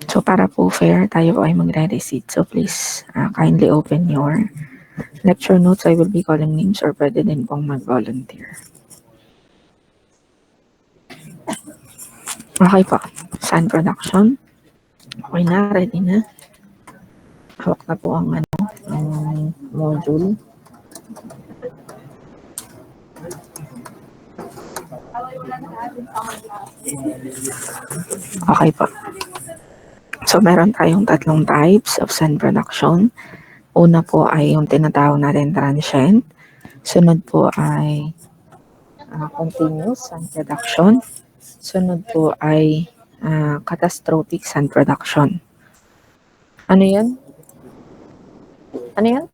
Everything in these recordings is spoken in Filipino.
So para po fair, tayo po ay magre-receipt. So please, kindly open your lecture notes. I will be calling names or pwede din pong mag-volunteer. Okay po. Sun production. Okay na, ready na. Hawak na po ang module. Okay po. So meron tayong tatlong types of sun production. Una po ay yung tinatawag natin transient. Sunod po ay continuous sun production. Sunod po ay catastrophic sun production. Ano yan? Ano yan?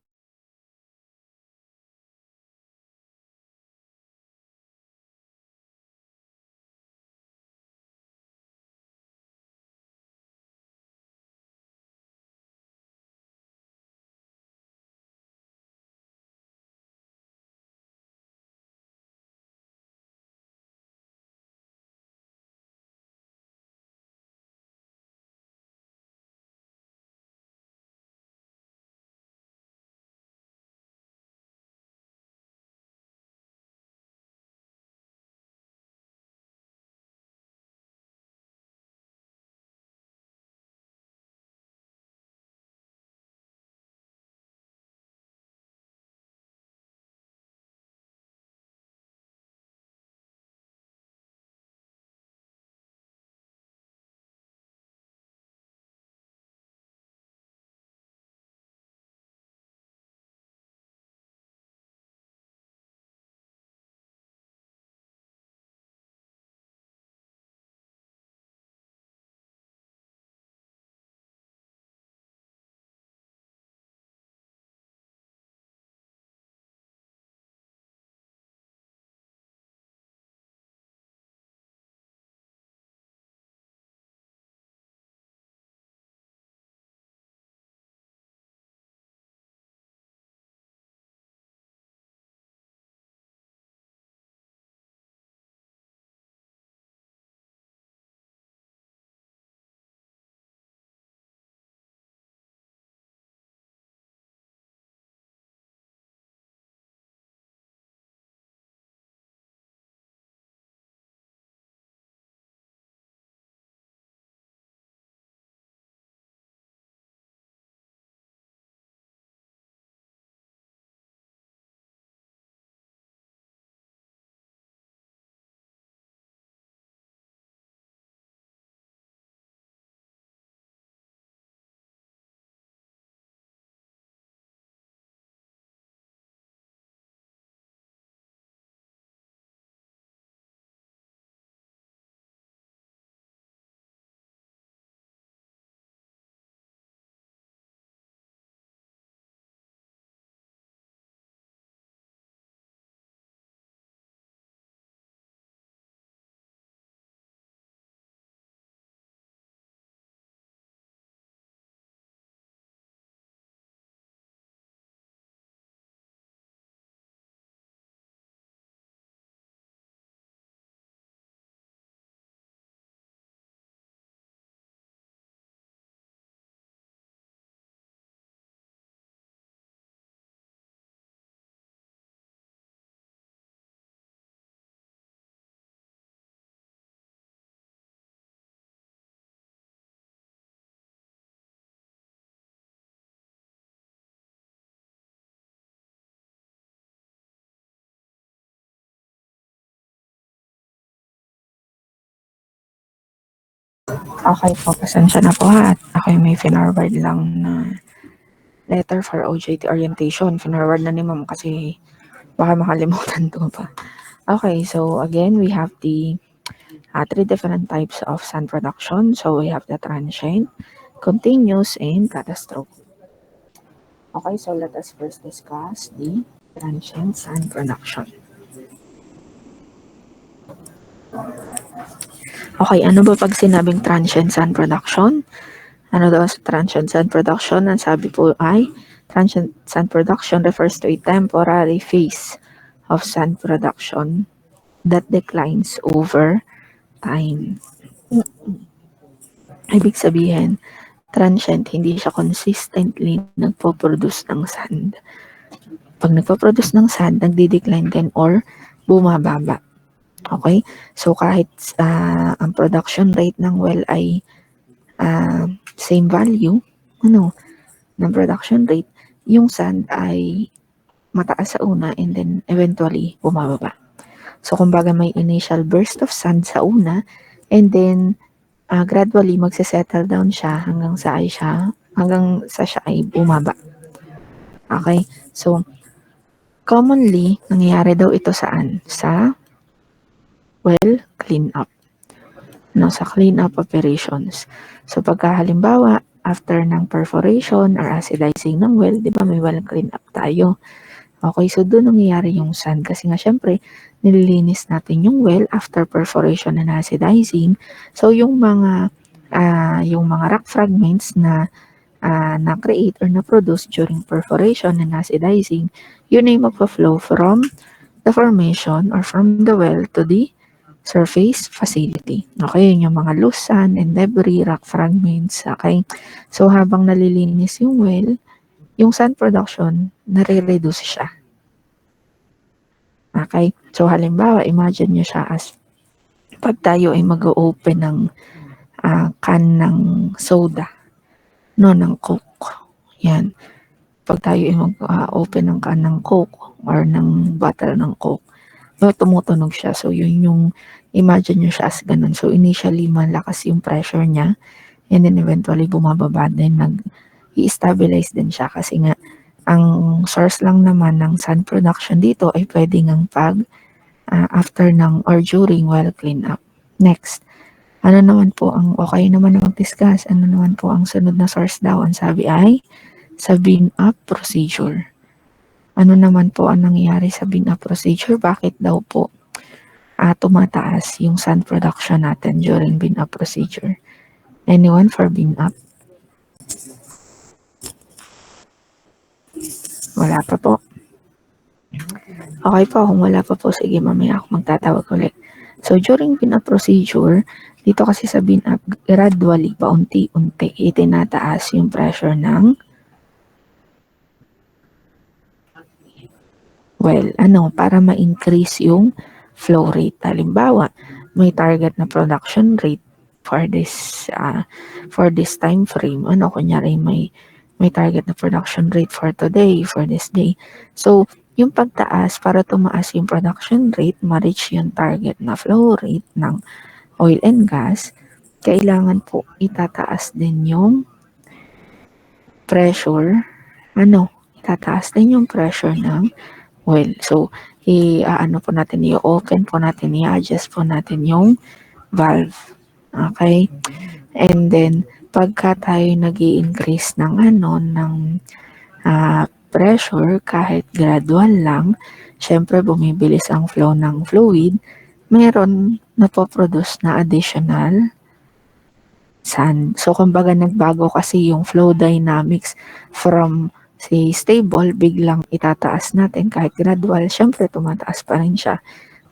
Okay po, pasensya na po ha. At ako may finarward lang na letter for OJT orientation. Finarward na ni ma'am kasi baka makalimutan ko pa. Okay, so again, we have the three different types of sun production. So we have the transient, continuous, and catastrophic. Okay, so let us first discuss the transient sun production. Okay, ano ba pag sinabing transient sun production? Ano daw sa transient sun production? Ang sabi po ay, transient sun production refers to a temporary phase of sun production that declines over time. Ibig sabihin, transient, hindi siya consistently nagpo-produce ng sand. Pag nagpo-produce ng sand, nagdi-decline din or bumababa. Okay? So, kahit ang production rate ng well ay same value, ng production rate, yung sand ay mataas sa una and then eventually bumababa. So, kumbaga may initial burst of sand sa una and then gradually magse-settle down siya hanggang sa siya ay bumaba. Okay? So, commonly, nangyayari daw ito saan? Sa well cleanup. No, sa cleanup operations. So, pagka halimbawa, after ng perforation or acidizing ng well, di ba may well cleanup tayo? Okay, so doon nangyayari yung sand kasi nga syempre nililinis natin yung well after perforation and acidizing. So yung mga rock fragments na na-create or na-produce during perforation and acidizing, yun ay magpa-flow from the formation or from the well to the surface facility. Okay, yun yung mga loose sand and debris, rock fragments. Okay, so habang nalilinis yung well, yung sand production, nare-reduce siya. Okay? So, halimbawa, imagine nyo siya as pag tayo ay mag-open ng can ng soda, no, ng Coke. Yan. Pag tayo ay mag-open ng can ng Coke or ng bottle ng Coke, no, tumutunog siya. So, yun yung imagine nyo siya as ganun. So, initially, malakas yung pressure niya and then eventually bumababa din, i-stabilize din siya kasi nga ang source lang naman ng sand production dito ay pwedeng ang after ng or during well cleanup. Next, ano naman po ang okay naman na mag-discuss? Ano naman po ang sunod na source daw? Ang sabi ay sa bin-up procedure. Ano naman po ang nangyayari sa bin-up procedure? Bakit daw po tumataas yung sand production natin during bin-up procedure? Anyone for bin-up? Wala pa po. Okay po, kung wala pa po, sige, mamaya ako magtatawag ulit. So, during bin-up procedure, dito kasi sa bin-up, gradually, paunti-unti, itinataas yung pressure ng well, para ma-increase yung flow rate. Halimbawa, may target na production rate for this time frame. Kunyari may target na production rate for today, for this day. So, yung pagtaas, para tumaas yung production rate, ma-reach yung target na flow rate ng oil and gas, kailangan po itataas din yung pressure, itataas din yung pressure ng oil. So, po natin, i-open po natin, i-adjust po natin yung valve. Okay? And then, pagka tayo nag-i-increase ng pressure, kahit gradual lang, syempre bumibilis ang flow ng fluid, meron napoproduce na additional sand. So, kumbaga nagbago kasi yung flow dynamics from say stable, biglang itataas natin kahit gradual, syempre tumataas pa rin siya.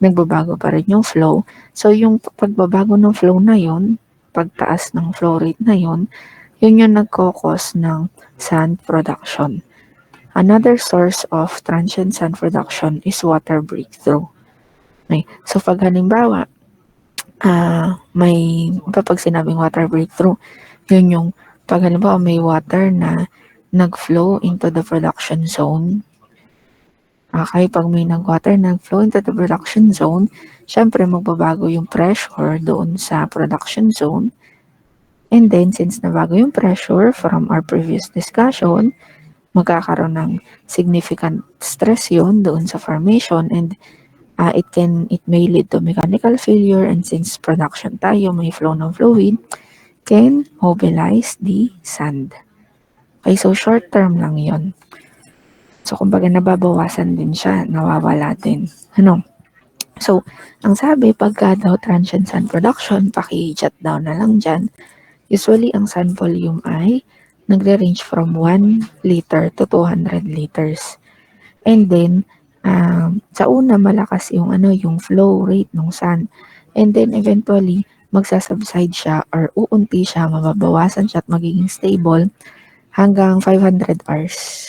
Nagbabago pa rin yung flow. So, yung pagbabago ng flow na yun, pagtaas ng flow rate na yun yung nagkokos ng sand production. Another source of transient sand production is water breakthrough. Okay. So, pag halimbawa, pag sinabing water breakthrough, yun yung pag halimbawa may water na nag-flow into the production zone. Okay, pag may nag-water nag-flow into the production zone, syempre magbabago yung pressure doon sa production zone. And then, since nabago yung pressure from our previous discussion, magkakaroon ng significant stress yun doon sa formation and it may lead to mechanical failure, and since production tayo, may flow ng fluid, can mobilize the sand. Okay, so short term lang yon. So, kumbaga nababawasan din siya, nawawala din. So, ang sabi, pagka daw transient sand production, paki-jot down na lang dyan. Usually, ang sand volume ay nagre-range from 1 liter to 200 liters. And then, sa una malakas yung flow rate ng sand. And then eventually, magsasubside siya or uunti siya, mababawasan siya at magiging stable hanggang 500 hours.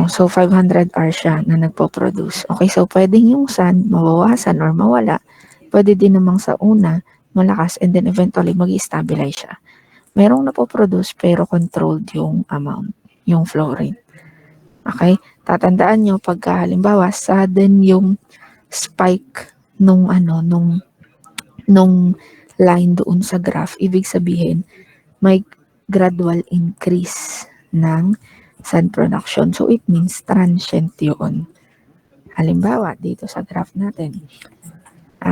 So 500 hours siya na nagpo-produce. Okay, so pwedeng yung sun mabawasan or mawala. Pwede din namang sa una, malakas and then eventually mag-stabilize siya. Merong napoproduce pero controlled yung amount, yung flow rate. Okay? Tatandaan nyo, pagka halimbawa, sudden yung spike nung line doon sa graph, ibig sabihin, may gradual increase ng sun production. So, it means transient yun. Halimbawa, dito sa graph natin.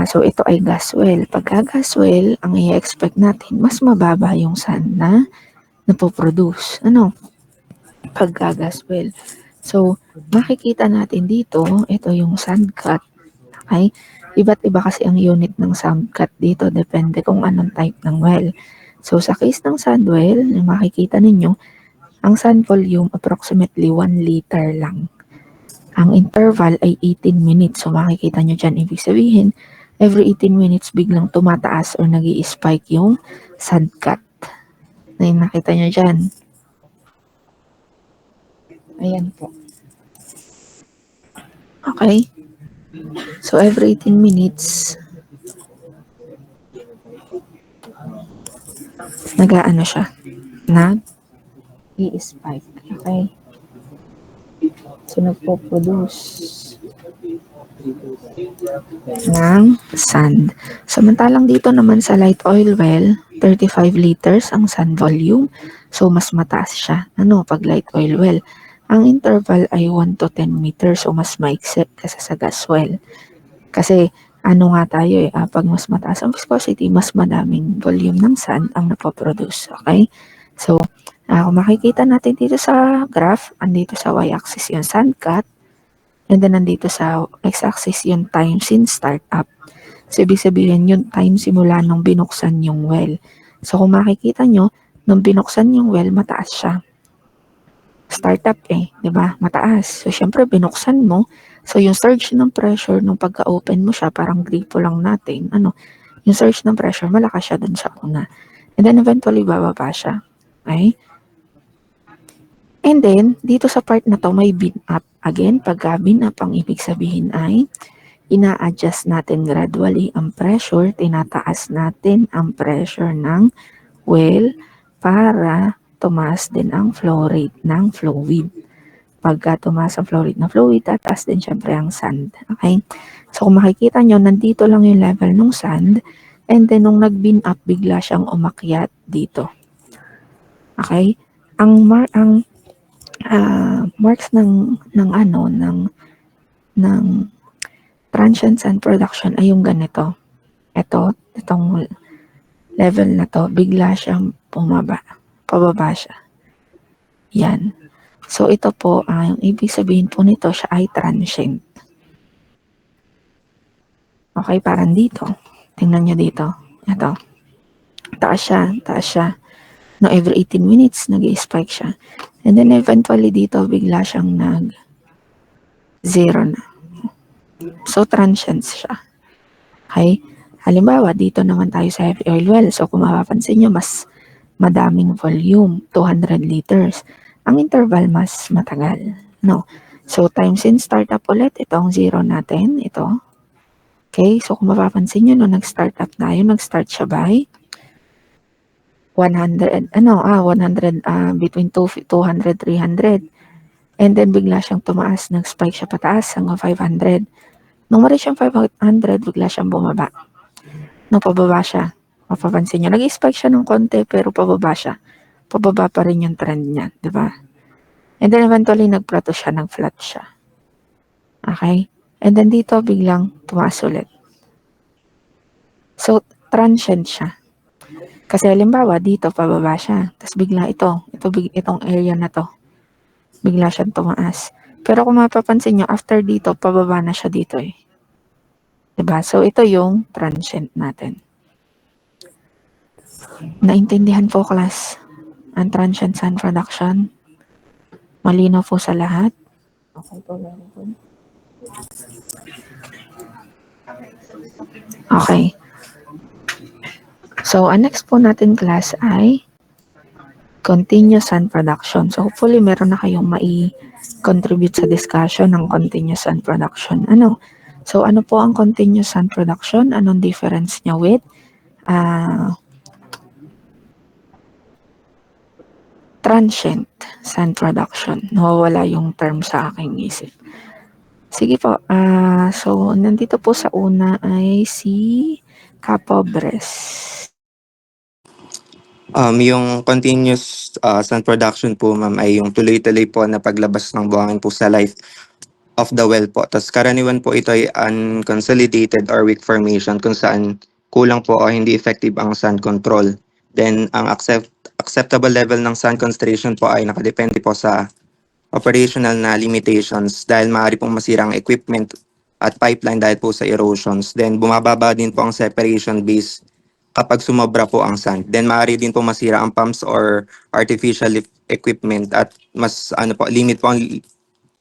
So, ito ay gas well. Pagka gas well, ang i-expect natin, mas mababa yung sun na napoproduce. Pagka gas well. So, makikita natin dito, ito yung sand cut. Okay? Iba't iba kasi ang unit ng sand cut dito. Depende kung anong type ng well. So, sa case ng sand well, makikita ninyo, ang sand volume approximately 1 liter lang. Ang interval ay 18 minutes. So, makikita nyo dyan, ibig sabihin, every 18 minutes biglang tumataas or nag-i-spike yung sand cut. Nakita nyo dyan. Ayan po. Okay? So, every 18 minutes, nag-aano siya? Nag-i-spike. Okay? So, nagpo-produce ng sand. Samantalang dito naman sa light oil well, 35 liters ang sand volume. So, mas mataas siya. Pag light oil well. Ang interval ay 1 to 10 meters. So, mas maikse kasi sa gas well. Kasi, tayo pag mas mataas ang viscosity, mas madaming volume ng sand ang napoproduce. Okay? So, kung makikita natin dito sa graph, andito sa y-axis yung sand cut, and then nandito sa x-axis yung time since startup. So, ibig sabihin yung time simula nung binuksan yung well. So, kung makikita nyo, nung binuksan yung well, mataas siya. Startup di ba? Mataas. So, syempre, binuksan mo. So, yung surge ng pressure, nung pagka-open mo siya, parang gripo lang natin, yung surge ng pressure, malakas siya dun sa una. And then, eventually, bababa siya. Okay? And then, dito sa part na to, may bin up. Again, pagka bin up, ang ibig sabihin ay, ina-adjust natin gradually ang pressure, tinataas natin ang pressure ng well para tumaas din ang flow rate ng fluid. Pagka tumaas ang flow rate ng fluid, tataas din syempre ang sand. Okay? So, kung makikita nyo, nandito lang yung level ng sand, and then nung nag-bin up, bigla siyang umakyat dito. Okay? Ang marks ng transient sand production ay yung ganito. Itong level na to, bigla siyang pababa siya. Yan. So, ito po, yung ibig sabihin po nito, siya ay transient. Okay, parang dito. Tingnan nyo dito. Ito. Taas siya. No, every 18 minutes, nag-i-spike siya. And then, eventually dito, bigla siyang zero na. So, transient siya. Okay? Halimbawa, dito naman tayo sa heavy oil well. So, kung mapapansin nyo, mas madaming volume, 200 liters. Ang interval mas matagal. No? So, time since startup ulit, ito ang zero natin. Ito. Okay? So, kung mapapansin nyo, nung nag-start up tayo, nag-start siya by 100, between 200, 300. And then, bigla siyang tumaas. Nag-spike siya pataas hanggang 500. Nung ma-reach siyang 500, bigla siyang bumaba. No, pababa siya. Mapapansin nyo, nag-spike siya ng konti, pero pababa siya. Pababa pa rin yung trend niya, di ba? And then, eventually, nag-plateau siya, nag-flat siya. Okay? And then, dito, biglang tumaas ulit. So, transient siya. Kasi halimbawa, dito pababa siya. Tapos bigla itong area na to. Bigla siyang tumaas. Pero kung mapapansin nyo, after dito, pababa na siya dito Diba? So, ito yung transient natin. Naintindihan po, class, ang transient sand production? Malinaw po sa lahat? Okay po, very good. Okay. So, ang next po natin class ay continuous sand production. So, hopefully, meron na kayong contribute sa discussion ng continuous sand production. So, ano po ang continuous sand production? Anong difference niya with transient sand production? Nawawala yung term sa aking isip. Sige po. So, nandito po sa una ay si Capobres. Yung continuous sand production po, ma'am, ay yung tuloy-tuloy po na paglabas ng buhangin po sa life of the well po. Tapos karaniwan po ito ay unconsolidated or weak formation kung saan kulang po o hindi effective ang sand control. Then, ang acceptable level ng sand concentration po ay nakadepende po sa operational na limitations dahil maaari pong masira ang equipment at pipeline dahil po sa erosions. Then, bumababa din po ang separation base kapag sumobra po ang sand. Then maaari din po masira ang pumps or artificial equipment at mas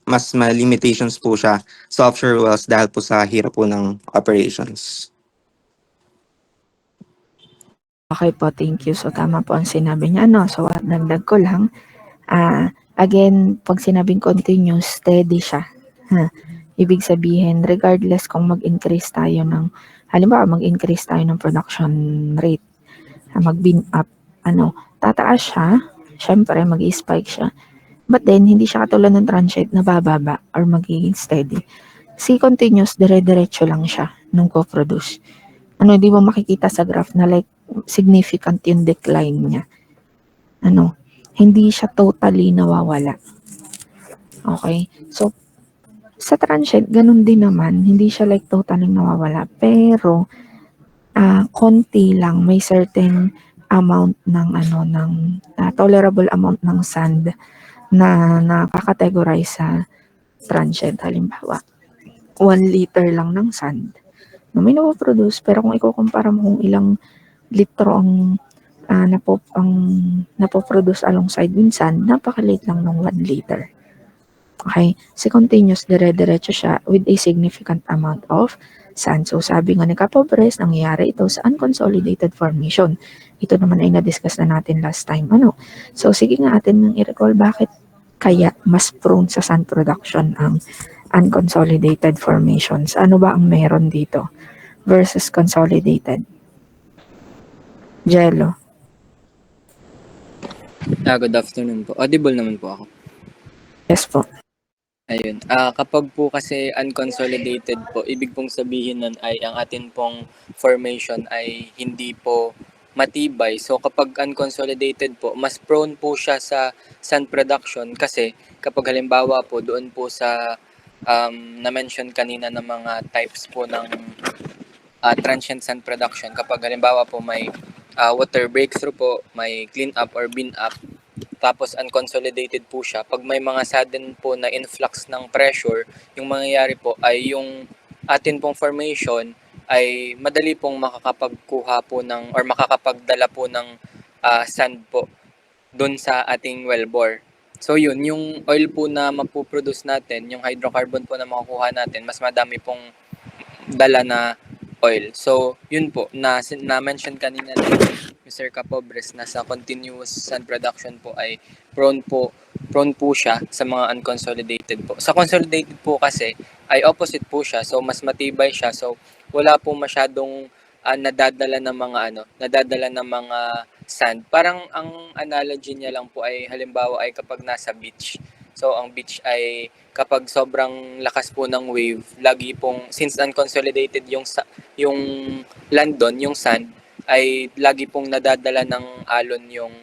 mas limitations po siya sa offshore wells dahil po sa hirap po ng operations. Okay po, thank you. So, tama po ang sinabi niya. So, dagdag ko lang. Again, pag sinabing continuous, steady siya. Ibig sabihin, regardless kung mag-increase tayo halimbawa, mag-increase tayo ng production rate, mag-bin up, tataas siya, syempre, mag-spike siya. But then, hindi siya katulad ng transient na bababa or magiging steady. Si continuous, dire-diretso lang siya nung co-produce. Di mo makikita sa graph na like significant yung decline niya. Hindi siya totally nawawala. Okay? So, sa transient, ganun din naman. Hindi siya like totally nawawala. Pero, konti lang. May certain amount ng tolerable amount ng sand na nakakategorize sa transient. Halimbawa, 1 liter lang ng sand na may napoproduce. Pero kung ikukumpara mo kung ilang litro ang napoproduce alongside yung sand, napakaliit lang ng 1 liter. Okay? Si continuous, dire-diretso siya with a significant amount of sand. So, sabi nga ni Capobres, nangyayari ito sa unconsolidated formation. Ito naman ay na-discuss na natin last time. So, sige nga atin nang i-recall bakit kaya mas prone sa sand production ang unconsolidated formations. Ano ba ang meron dito versus consolidated? Jello. Good afternoon po. Audible naman po ako. Yes po. Ayun. Kapag po kasi unconsolidated po, ibig pong sabihin nun ay ang atin pong formation ay hindi po matibay. So kapag unconsolidated po, mas prone po siya sa sand production kasi kapag halimbawa po doon po sa na-mention kanina ng mga types po ng transient sand production, kapag halimbawa po may water breakthrough po, may clean up or bin up, tapos unconsolidated po siya, pag may mga sudden po na influx ng pressure, yung mangyayari po ay yung atin pong formation ay madali pong makakapagkuha po ng or makakapagdala po ng sand po dun sa ating wellbore. So yun, yung oil po na mapuproduce natin, yung hydrocarbon po na makukuha natin, mas madami pong dala na oil. So, yun po, na-mention kanina ni Mr. Capobres na sa continuous sand production po ay prone po siya sa mga unconsolidated po. Sa consolidated po kasi ay opposite po siya. So, mas matibay siya. So, wala po masyadong nadadala ng mga sand. Parang ang analogy niya lang po ay halimbawa ay kapag nasa beach. So, ang beach ay kapag sobrang lakas po ng wave, lagi pong, since unconsolidated yung land doon, yung sand, ay lagi pong nadadala ng alon yung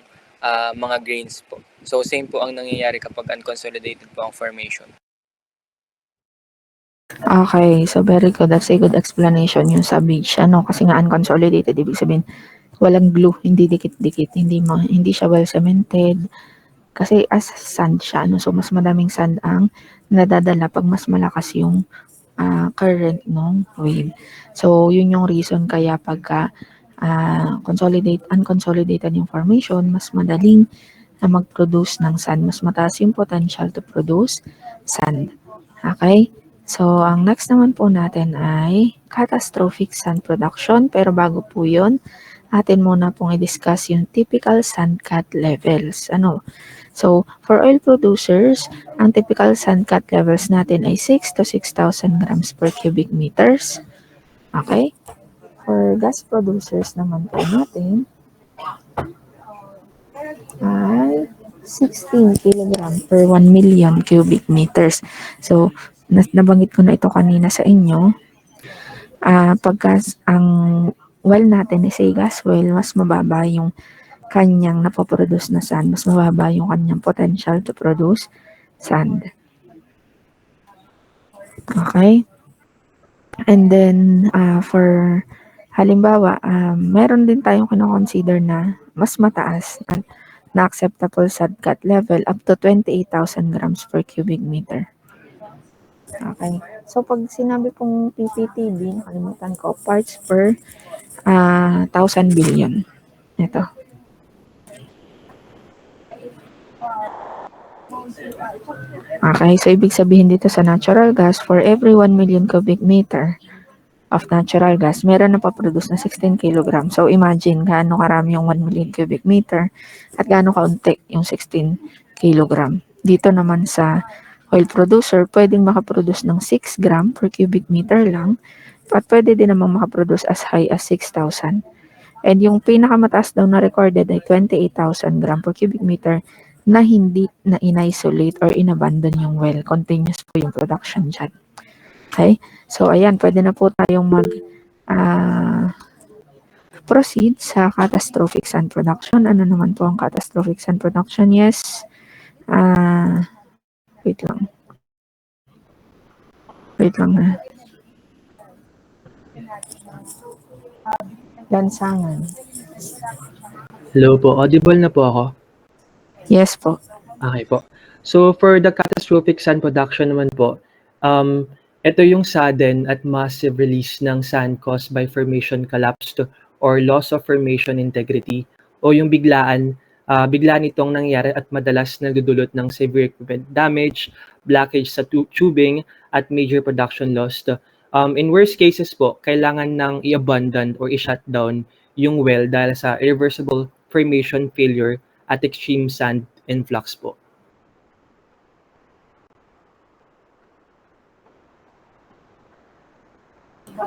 mga grains po. So, same po ang nangyayari kapag unconsolidated po ang formation. Okay, so very good. That's a good explanation yung sa beach. Kasi nga unconsolidated, ibig sabihin, walang glue, hindi dikit-dikit, hindi siya well cemented. Kasi as sand siya, so mas madaming sand ang nadadala pag mas malakas yung current ng wave. So, yun yung reason kaya pagka unconsolidated yung formation, mas madaling na mag-produce ng sand. Mas mataas yung potential to produce sand. Okay? So, ang next naman po natin ay catastrophic sand production. Pero bago po yun, atin muna pong i-discuss yung typical sand cut levels. So, for oil producers, ang typical sand cut levels natin ay 6 to 6,000 grams per cubic meters. Okay? For gas producers naman po natin ay 16 kilogram per 1 million cubic meters. So, nabanggit ko na ito kanina sa inyo. Pagka ang well natin is a gas well, mas mababa yung kanyang napoproduce na sand, mas mababa yung kanyang potential to produce sand. Okay? And then, for halimbawa, meron din tayong kino-consider na mas mataas na acceptable sand cut level up to 28,000 grams per cubic meter. Okay. So, pag sinabi pong PPTB, nakalimutan ko, parts per 1,000 billion. Ito. Okay, so ibig sabihin dito sa natural gas, for every 1 million cubic meter of natural gas, meron na paproduce na 16 kilogram. So imagine gaano karami yung 1 million cubic meter at gaano kaunti yung 16 kilogram. Dito naman sa oil producer, pwedeng makaproduce ng 6 gram per cubic meter lang at pwede din namang makaproduce as high as 6,000. And yung pinakamataas daw na recorded ay 28,000 gram per cubic meter na hindi na in-isolate or inabandon yung well. Continuous po yung production dyan. Okay? So, ayan, pwede na po tayong proceed sa catastrophic sand production. Ano naman po ang catastrophic sand production? Yes. Wait lang. Wait lang na. Lansangan. Hello po, audible na po ako? Yes po. Okay po. So for the catastrophic sand production naman po, ito yung sudden at massive release ng sand caused by formation collapse or loss of formation integrity o yung bigla nitong nangyari at madalas nagdudulot ng severe equipment damage, blockage sa tubing at major production loss. In worst cases po, kailangan nang i-abandon or i-shutdown yung well dahil sa irreversible formation failure at extreme sand influx po.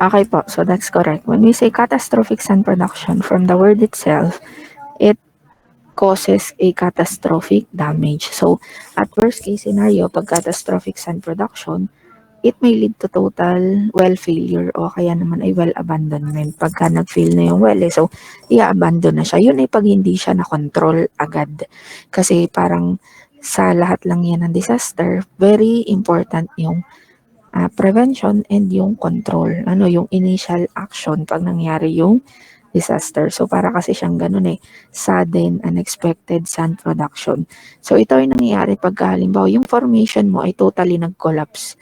Okay po, so that's correct. When we say catastrophic sand production, from the word itself, it causes a catastrophic damage. So, at worst case scenario, pag catastrophic sand production, it may lead to total well failure o kaya naman ay well abandonment. Pagka nag-fail na yung well, so i-abandon na siya. Yun ay pag hindi siya na-control agad. Kasi parang sa lahat lang yan ng disaster, very important yung prevention and yung control. Yung initial action pag nangyari yung disaster. So, para kasi siyang ganun sudden, unexpected sand production. So, ito ay nangyayari pagka halimbawa yung formation mo ay totally nag-collapse.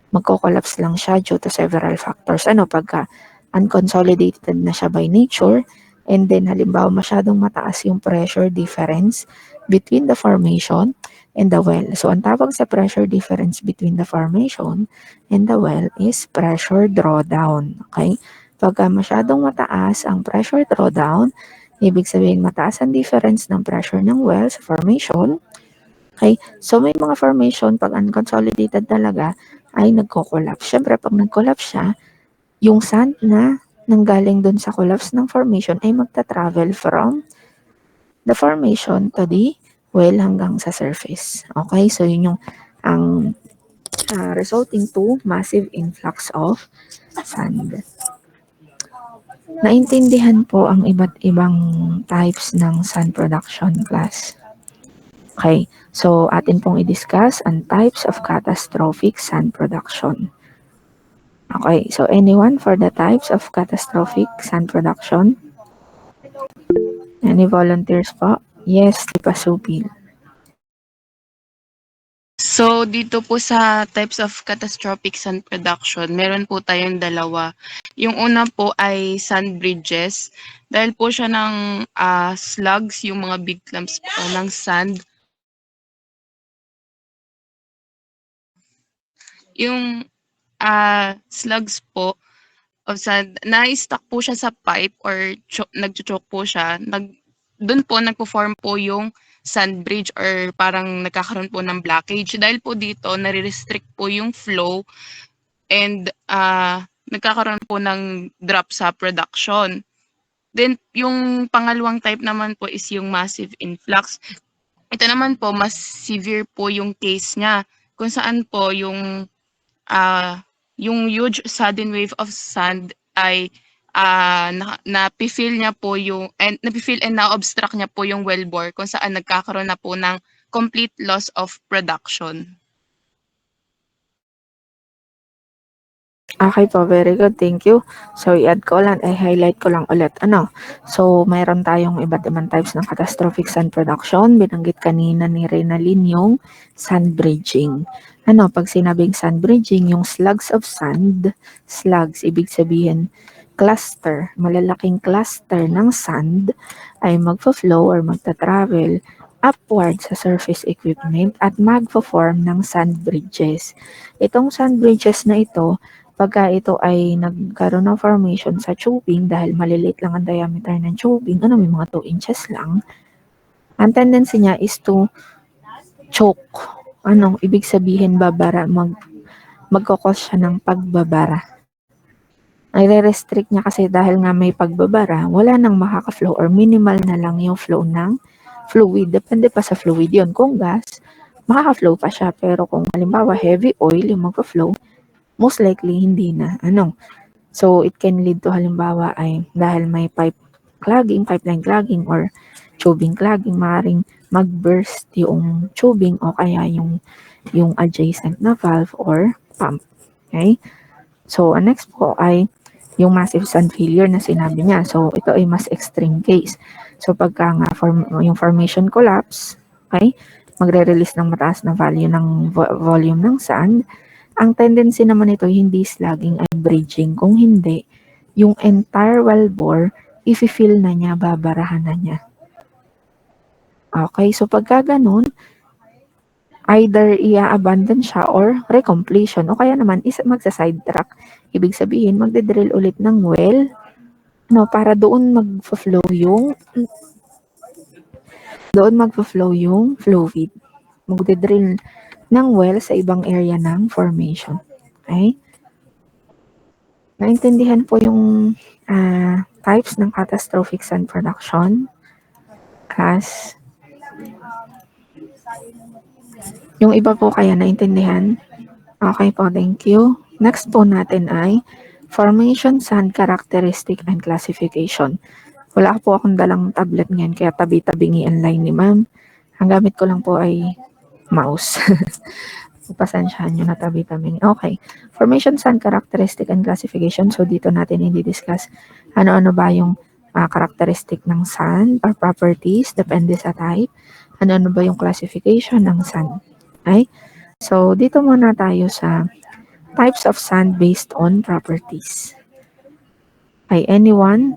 Magko-collapse lang siya due to several factors. Pagka unconsolidated na siya by nature, and then halimbawa masyadong mataas yung pressure difference between the formation and the well. So, ang tawag sa pressure difference between the formation and the well is pressure drawdown. Okay? Pagka masyadong mataas ang pressure drawdown, ibig sabihin mataas ang difference ng pressure ng well sa formation. Okay? So, may mga formation pag unconsolidated talaga ay nagko-collapse. Siyempre, pag nag-collapse siya, yung sand na nanggaling dun sa collapse ng formation ay magta-travel from the formation to the well hanggang sa surface. Okay? So, yun yung ang resulting to massive influx of sand. Naintindihan po ang iba't ibang types ng sand production class. Okay, so atin pong i-discuss ang types of catastrophic sand production. Okay, so anyone for the types of catastrophic sand production? Any volunteers po? Yes, Tipa Supil. So, dito po sa types of catastrophic sand production, meron po tayong dalawa. Yung una po ay sand bridges. Dahil po siya ng slugs, yung mga big clumps po ng sand. Yung slugs po, of sand, na-stuck po siya sa pipe or nagcho-choke po siya, dun po nagpo-form po yung sand bridge or parang nagkakaroon po ng blockage. Dahil po dito, nare-restrict po yung flow and nagkakaroon po ng drop sa production. Then, yung pangalawang type naman po is yung massive influx. Ito naman po, mas severe po yung case niya, kung saan po yung huge sudden wave of sand ay napifeel niya po napifeel and na-obstruct niya po yung wellbore, kung saan nagkakaroon na po ng complete loss of production. Okay po, very good. Thank you. So, i-add ko lang, highlight ko lang ulit. So, mayroon tayong iba't ibang types ng catastrophic sand production. Binanggit kanina ni Reynalyn yung sand bridging. Pag sinabing sand bridging, yung slugs of sand, slugs, ibig sabihin, cluster, malalaking cluster ng sand ay magfa-flow or magta-travel upward sa surface equipment at magfa-form ng sand bridges. Itong sand bridges na ito, pagka ito ay nagkaroon ng formation sa tubing dahil maliliit lang ang diameter ng tubing, may mga 2 inches lang, ang tendency niya is to choke. Ibig sabihin babara, magkakos siya ng pagbabara. Nire-restrict niya kasi dahil nga may pagbabara, wala nang makaka-flow or minimal na lang yung flow ng fluid. Depende pa sa fluid yun. Kung gas, makaka-flow pa siya. Pero kung halimbawa heavy oil yung magpa-flow, most likely hindi na. So, it can lead to halimbawa ay dahil may pipeline clogging or tubing clogging, maaaring mag-burst yung tubing o kaya yung adjacent na valve or pump. Okay? So, next po ay yung massive sand failure na sinabi niya. So, ito ay mas extreme case. So, pagka nga yung formation collapse, okay, magre-release ng mataas na value ng volume ng sand. Ang tendency naman ito hindi slugging and bridging. Kung hindi, yung entire wellbore, i-fill na niya, babarahan na niya. Okay, so pagka ganun, either i-abandon siya or recompletion o kaya naman magsa-sidetrack. Ibig sabihin, magde-drill ulit ng well para doon magfo-flow yung fluid. Magde-drill ng well sa ibang area ng formation. Okay? Naintindihan po yung types ng catastrophic sand production. Class. Yung iba po kaya naintindihan? Okay po, thank you. Next po natin ay formation, sand characteristic, and classification. Wala po akong dalang tablet ngayon, kaya tabi-tabingi ang line ni ma'am. Ang gamit ko lang po ay mouse. Pasensyahan nyo na tabi-tabingi. Okay. Formation, sand characteristic, and classification. So, dito natin i-discuss ano-ano ba yung characteristic ng sand or properties, depende sa type. Ano-ano ba yung classification ng sand. Okay? So, dito muna tayo sa types of sand based on properties. Okay, anyone?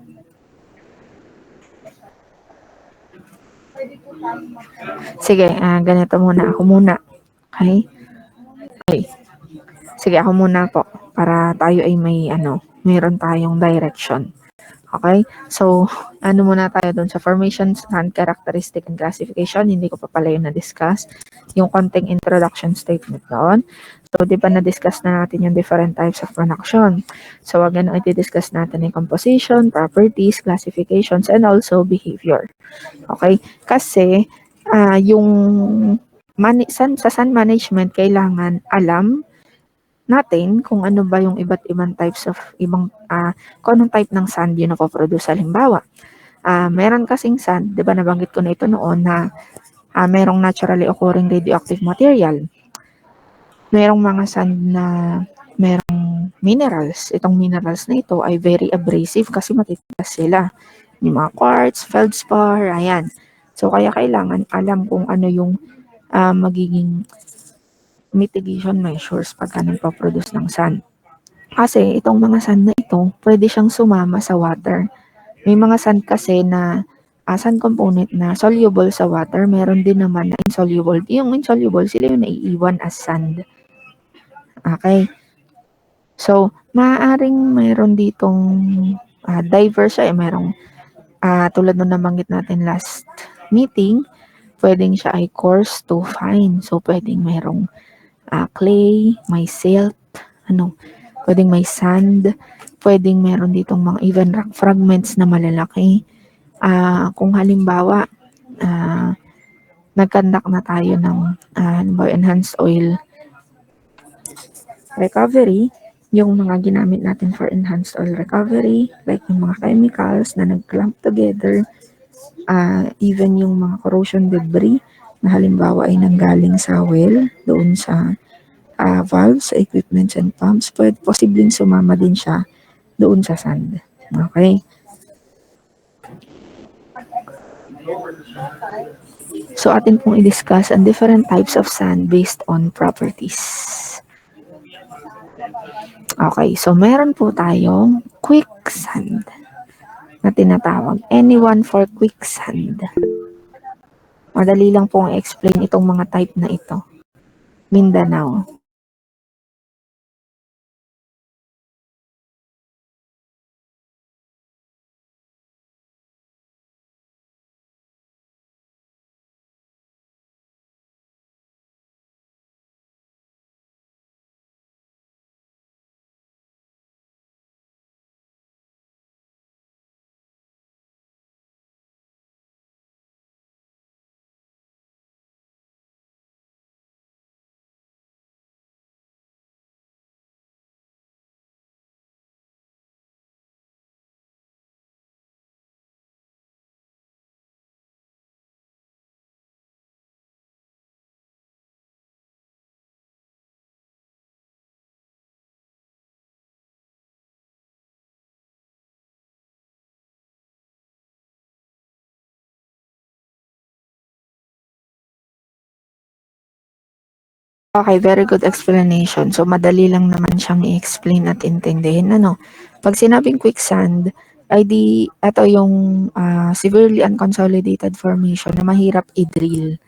Sige, ganito muna. Ako muna. Okay? Okay. Sige, ako muna po. Para tayo ay mayroon tayong direction. Okay? So, muna tayo dun sa formation, sand characteristic, and classification. Hindi ko pa pala yung na-discuss. Yung konting introduction statement doon. So, di ba na-discuss na natin yung different types of production. So, again, i-discuss natin yung composition, properties, classifications, and also behavior. Okay? Kasi, sa sand management, kailangan alam natin kung ano ba yung iba't ibang types of kung anong type ng sand yun napoproduce. Halimbawa, meron kasing sand, di ba nabanggit ko na ito noon na merong naturally occurring radioactive material. Merong mga sand na merong minerals. Itong minerals na ito ay very abrasive kasi matitigas sila. Yung mga quartz, feldspar, ayan. So, kaya kailangan alam kung ano yung magiging mitigation measures pagka nagpa-produce ng sand. Kasi itong mga sand na ito, pwede siyang sumama sa water. May mga sand kasi na sand component na soluble sa water, meron din naman na insoluble. Yung insoluble, sila yung naiiwan as sand. Okay. So, maaaring mayroon ditong diverse siya, merong tulad nung nabanggit natin last meeting, pwedeng siya ay coarse to fine. So, pwedeng mayroong clay, may silt, pwedeng may sand, pwedeng meron ditong mga even rock fragments na malalaki. Kung halimbawa, nag-conduct na tayo ng halimbawa enhanced oil recovery, yung mga ginamit natin for enhanced oil recovery, like yung mga chemicals na nag-clump together, even yung mga corrosion debris na halimbawa ay nanggaling sa well, doon sa valves, equipments and pumps, posibleng sumama din siya doon sa sand. Okay? So, atin pong i-discuss ang different types of sand based on properties. Okay, so meron po tayong quicksand na tinatawag. Anyone for quicksand? Madali lang pong i-explain itong mga type na ito. Mindanao. Okay, very good explanation. So, madali lang naman siyang i-explain at intindihin. Pag sinabing quicksand, ay ito yung severely unconsolidated formation na mahirap i-drill.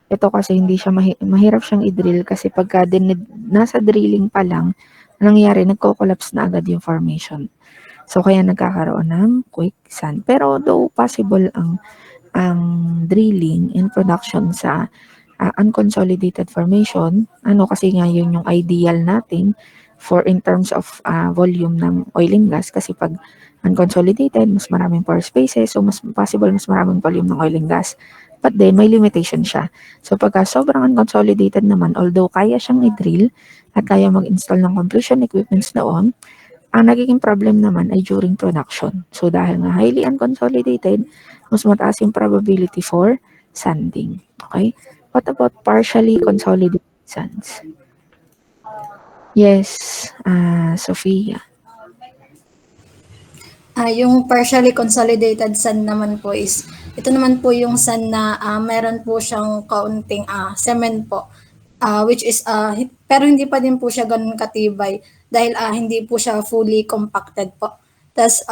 Ito kasi hindi siya mahirap siyang i-drill kasi pagka nasa drilling pa lang, nangyayari, nagko-collapse na agad yung formation. So, kaya nagkakaroon ng quicksand. Pero though possible ang drilling and production sa unconsolidated formation, kasi nga yun yung ideal natin for in terms of volume ng oil and gas, kasi pag unconsolidated, mas maraming pore spaces, so mas possible mas maraming volume ng oil and gas. But then, may limitation siya. So, pagka sobrang unconsolidated naman, although kaya siyang i-drill at kaya mag-install ng completion equipments doon, ang nagiging problem naman ay during production. So, dahil nga highly unconsolidated, mas mataas yung probability for sanding. Okay? What about partially consolidated sands? Yes, Sophia. Yung partially consolidated sand naman po is, ito naman po yung sand na meron po siyang kaunting cement po. Which is, pero hindi pa din po siya ganun katibay dahil hindi po siya fully compacted po. Tapos,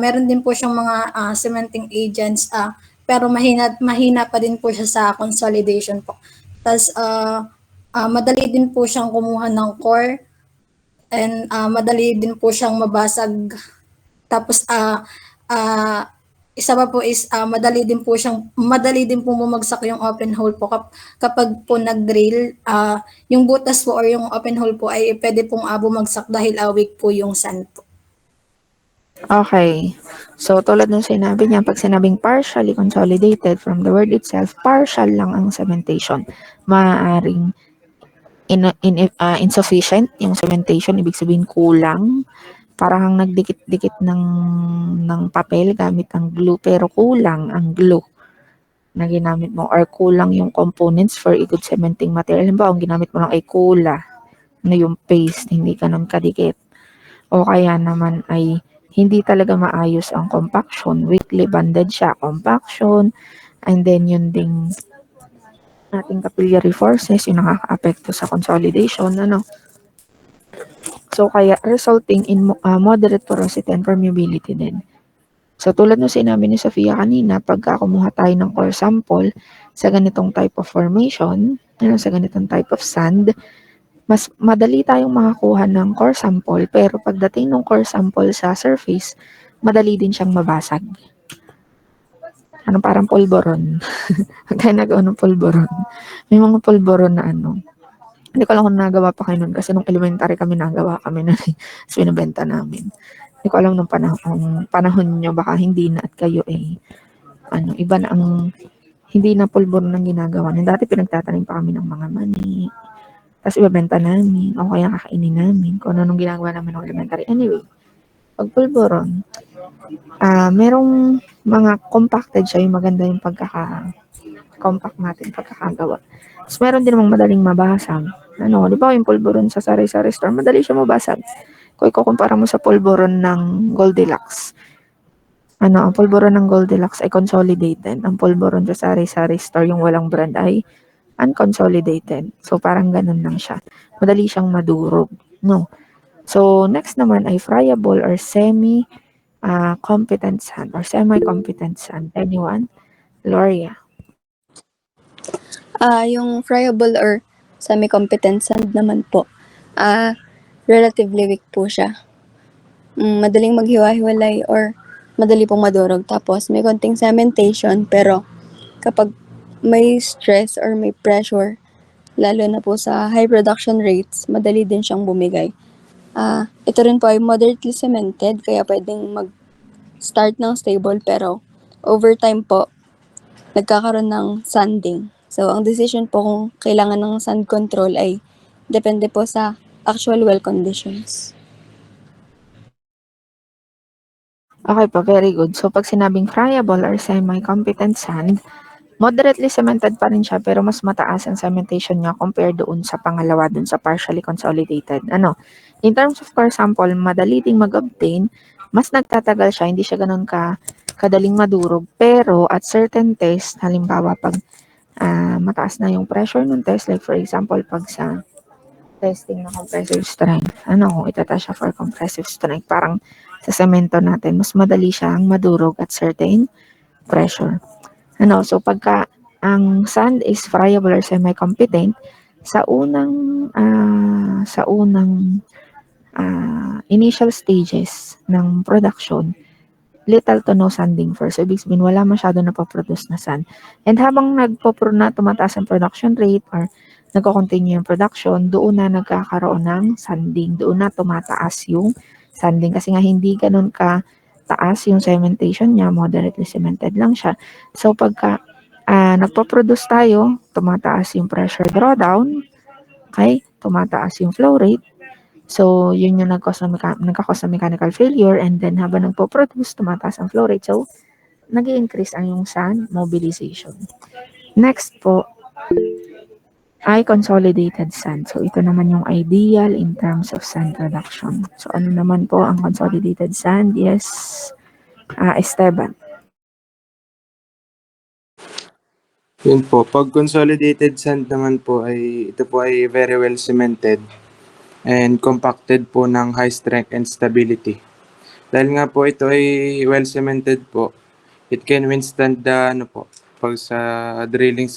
meron din po siyang mga cementing agents, pero mahina pa din po siya sa consolidation po. Tapos, madali din po siyang kumuha ng core and madali din po siyang mabasag. Tapos, isa pa po is madali din po bumagsak yung open hole po kapag po nag-drill, yung butas po or yung open hole po ay pwede pong bumagsak dahil weak po yung sand po. Okay. So, tulad ng sinabi niya, pag sinabing partially consolidated, from the word itself, partial lang ang cementation. Maaaring insufficient yung cementation, ibig sabihin kulang. Parang nagdikit-dikit ng papel gamit ang glue, pero kulang ang glue na ginamit mo, or kulang yung components for a good cementing material. Halimbawa, ang ginamit mo lang ay cola, yung paste, hindi ganun kadikit. O kaya naman ay hindi talaga maayos ang compaction, weakly banded siya, compaction, and then yun ding ating capillary forces, yung nakaka-apekto sa consolidation, So, kaya resulting in moderate porosity and permeability din. So, tulad ng sinabi ni Sofia kanina, pagka kumuha tayo ng core sample sa ganitong type of formation, sa ganitong type of sand, mas madali tayong makakuha ng core sample, pero pagdating ng core sample sa surface, madali din siyang mabasag. Ano, parang pulburon. Pag tayo nagawa ng pulburon. May mga pulburon na ano. Hindi ko alam kung nagawa pa kayo nun kasi nung elementary kami nagawa kami na so binibenta namin. Hindi ko alam nung panahon nyo, baka hindi na at kayo ano, iba na ang hindi na pulburon ang ginagawa. Nung dati pinagtatanim pa kami ng mga mani. Tapos ibebenta namin o kaya kakainin namin kung ano nung ginagawa namin ng elementary. Anyway, pag pulburon, merong mga compacted siya, yung maganda yung pagkaka-compact natin, pagkakagawa. Tapos meron din namang madaling mabasag. Ano, di ba yung pulburon sa sari-sari store, madali siya mabasag. Kung ikukumpara mo sa pulburon ng Goldilocks, ang pulburon ng Goldilocks ay consolidated. Ang pulburon sa sari-sari store, yung walang brand, ay unconsolidated. So, parang ganun lang siya. Madali siyang madurog. No? So, next naman ay friable or competent sand or semi-competent sand. Anyone? Gloria. Yung friable or semi-competent sand naman po, relatively weak po siya. Madaling maghiwa-hiwalay or madali pong madurog. Tapos may konting cementation, pero kapag may stress or may pressure, lalo na po sa high production rates, madali din siyang bumigay. Ito rin po ay moderately cemented, kaya pwedeng mag-start ng stable, pero over time po, nagkakaroon ng sanding. So, ang decision po kung kailangan ng sand control ay depende po sa actual well conditions. Okay po, very good. So, pag sinabing friable or semi-competent sand, moderately cemented pa rin siya, pero mas mataas ang cementation niya compared doon sa pangalawa, doon sa partially consolidated. In terms of core sample, madali ding mag-obtain, mas nagtatagal siya, hindi siya ganun kadaling madurog, pero at certain test, halimbawa pag mataas na yung pressure ng test, like for example, pag sa testing ng compressive strength, kung itataas siya for compressive strength, parang sa semento natin, mas madali siyang madurog at certain pressure. So pagka ang sand is friable or semi-competent, sa unang initial stages ng production, little to no sanding first. So, ibig sabihin, wala masyado na produce na sand. And habang tumataas ang production rate or nagko-continue yung production, doon na nagkakaroon ng sanding. Doon na tumataas yung sanding. Kasi nga hindi ganun ka taas yung cementation niya, moderately cemented lang siya. So, pagka nagpo-produce tayo, tumataas yung pressure drawdown, okay? Tumataas yung flow rate. So, yun yung nagkakos ng mechanical failure, and then habang nagpo-produce, tumataas ang flow rate. So, nag-i-increase ang yung sand mobilization. Next po, ay consolidated sand. So, ito naman yung ideal in terms of sand production. So, ano naman po ang consolidated sand? Yes, Esteban. Yun po, pag consolidated sand naman po ito po ay very well cemented and compacted po ng high strength and stability. Dahil nga po ito ay well cemented po, it can withstand pag sa drilling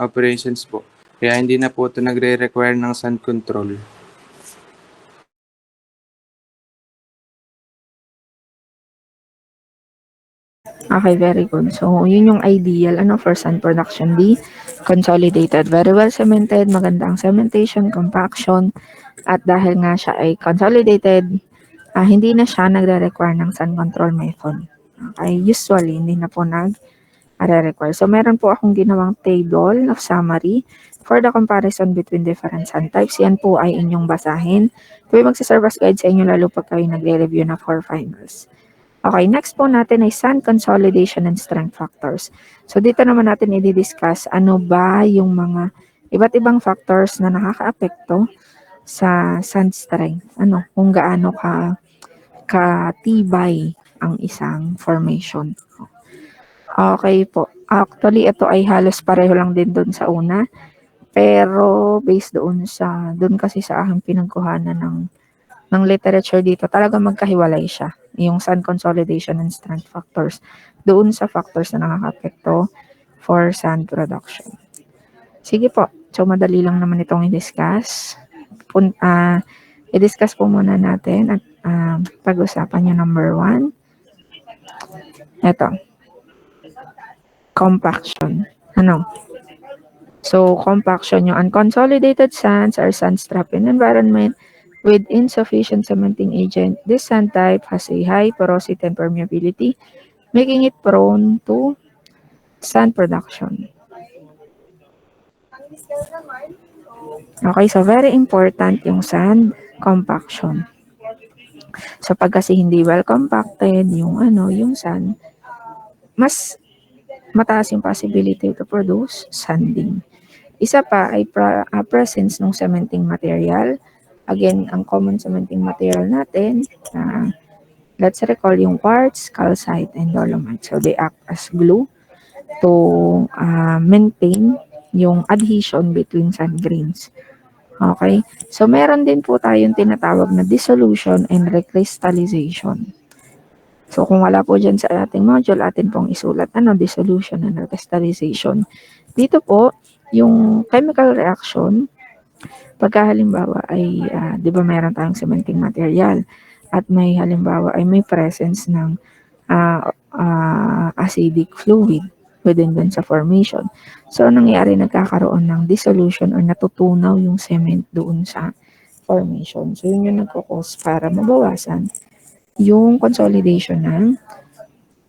operations po. Kaya hindi na po ito nagre-require ng sand control. Okay, very good. So, yun yung ideal for sand production. Consolidated. Very well cemented, maganda ang cementation, compaction, at dahil nga siya ay consolidated, hindi na siya nagre-require ng sand control method. Okay, usually, hindi na po nagre-require. So, meron po akong ginawang table of summary for the comparison between different sand types. Yan po ay inyong basahin. Ito ay magsaserve as guide sa inyo lalo pag kayo nagre-review na for finals. Okay, next po natin ay sand consolidation and strength factors. So, dito naman natin i-discuss ano ba yung mga iba't ibang factors na nakakaapekto sa sand strength. Kung gaano katibay ang isang formation. Okay po. Actually, ito ay halos pareho lang din doon sa una. Pero, based doon kasi sa aking pinagkuhanan ng literature dito, talaga magkahiwalay siya. Yung sand consolidation and strength factors doon sa factors na nakaka-apekto for sand production. Sige po. So, madali lang naman itong i-discuss. i-discuss po muna natin at pag-usapan yung number 1. Ito, compaction. Ano? So, compaction, yung unconsolidated sands or sands trapped in environment with insufficient cementing agent. This sand type has a high porosity and permeability, making it prone to sand production. Okay, so very important yung sand compaction. So, pag kasi hindi well compacted, yung sand, mas mataas yung possibility to produce sanding. Isa pa ay presence ng cementing material. Again, ang common cementing material natin, let's recall yung quartz, calcite, and dolomite. So, they act as glue to maintain yung adhesion between sand grains. Okay? So, meron din po tayong tinatawag na dissolution and recrystallization. So, kung wala po dyan sa ating module, atin pong isulat, dissolution and recrystallization. Dito po, yung chemical reaction, pagka halimbawa ay, di ba meron tayong cementing material at may halimbawa ay may presence ng acidic fluid within dun sa formation. So, nangyari nagkakaroon ng dissolution or natutunaw yung cement doon sa formation. So, yun yung nagkukos para mabawasan yung consolidation ng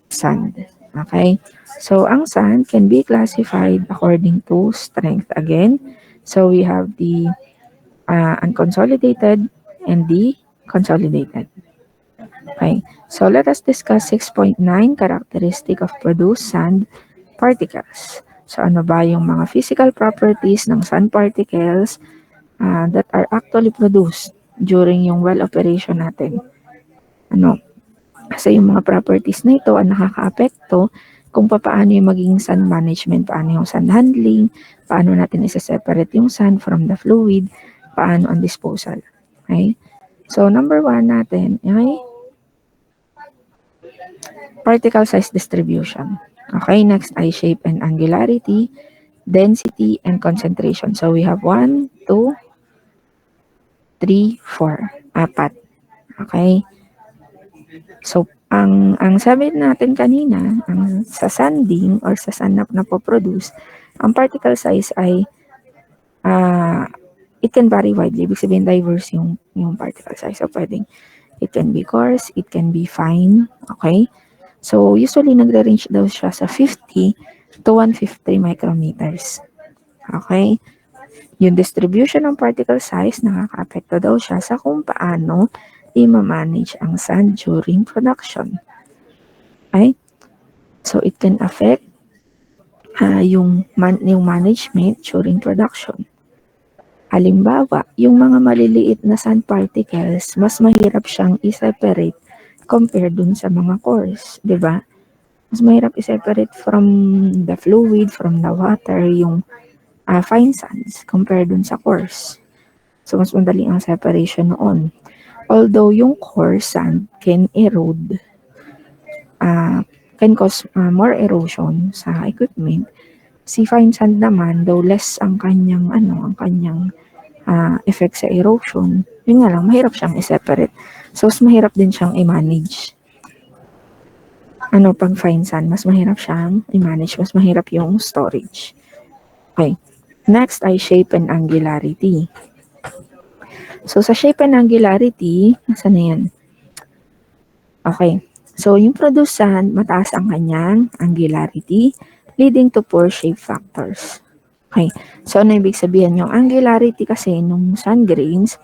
sand. Okay? So, ang sand can be classified according to strength again. So, we have the unconsolidated and the consolidated. Okay. So, let us discuss 6.9 characteristic of produced sand particles. So, ano ba yung mga physical properties ng sand particles that are actually produced during yung well operation natin? Kasi yung mga properties na ito ang nakaka-apekto kung paano yung magiging sand management, paano yung sand handling, paano natin isa-separate yung sand from the fluid, paano ang disposal. Okay? So, number 1 natin ay particle size distribution. Okay, next ay shape and angularity, density, and concentration. So, we have 1, 2, 3, 4. 4. Okay? So, ang sabi natin kanina, sa sanding or sa sand na po-produce, ang particle size ay it can vary widely. Ibig sabihin, diverse yung particle size. So, pwedeng it can be coarse, it can be fine. Okay? So, usually, nagre-range daw siya sa 50 to 150 micrometers. Okay? Yung distribution ng particle size, nakaka-apekto daw siya sa kung paano i-manage ang sand during production. Okay? So, it can affect yung management during production. Halimbawa, yung mga maliliit na sand particles, mas mahirap siyang i-separate compared dun sa mga coarse, di ba? Mas mahirap i-separate from the fluid, from the water, yung fine sands compared dun sa coarse. So, mas madali ang separation noon. Although yung coarse sand can erode, can cause more erosion sa equipment, si fine sand naman, though less ang kanyang effect sa erosion, yun nga lang, mahirap siyang i-separate. So, mas mahirap din siyang i-manage. Pag fine sand, mas mahirap siyang i-manage, mas mahirap yung storage. Okay. Next ay shape and angularity. So, sa shape and angularity, nasa na yan? Okay. So, yung produced sand, mataas ang kanyang angularity, leading to poor shape factors. Okay. So, ano ibig sabihin? Yung angularity kasi nung sand grains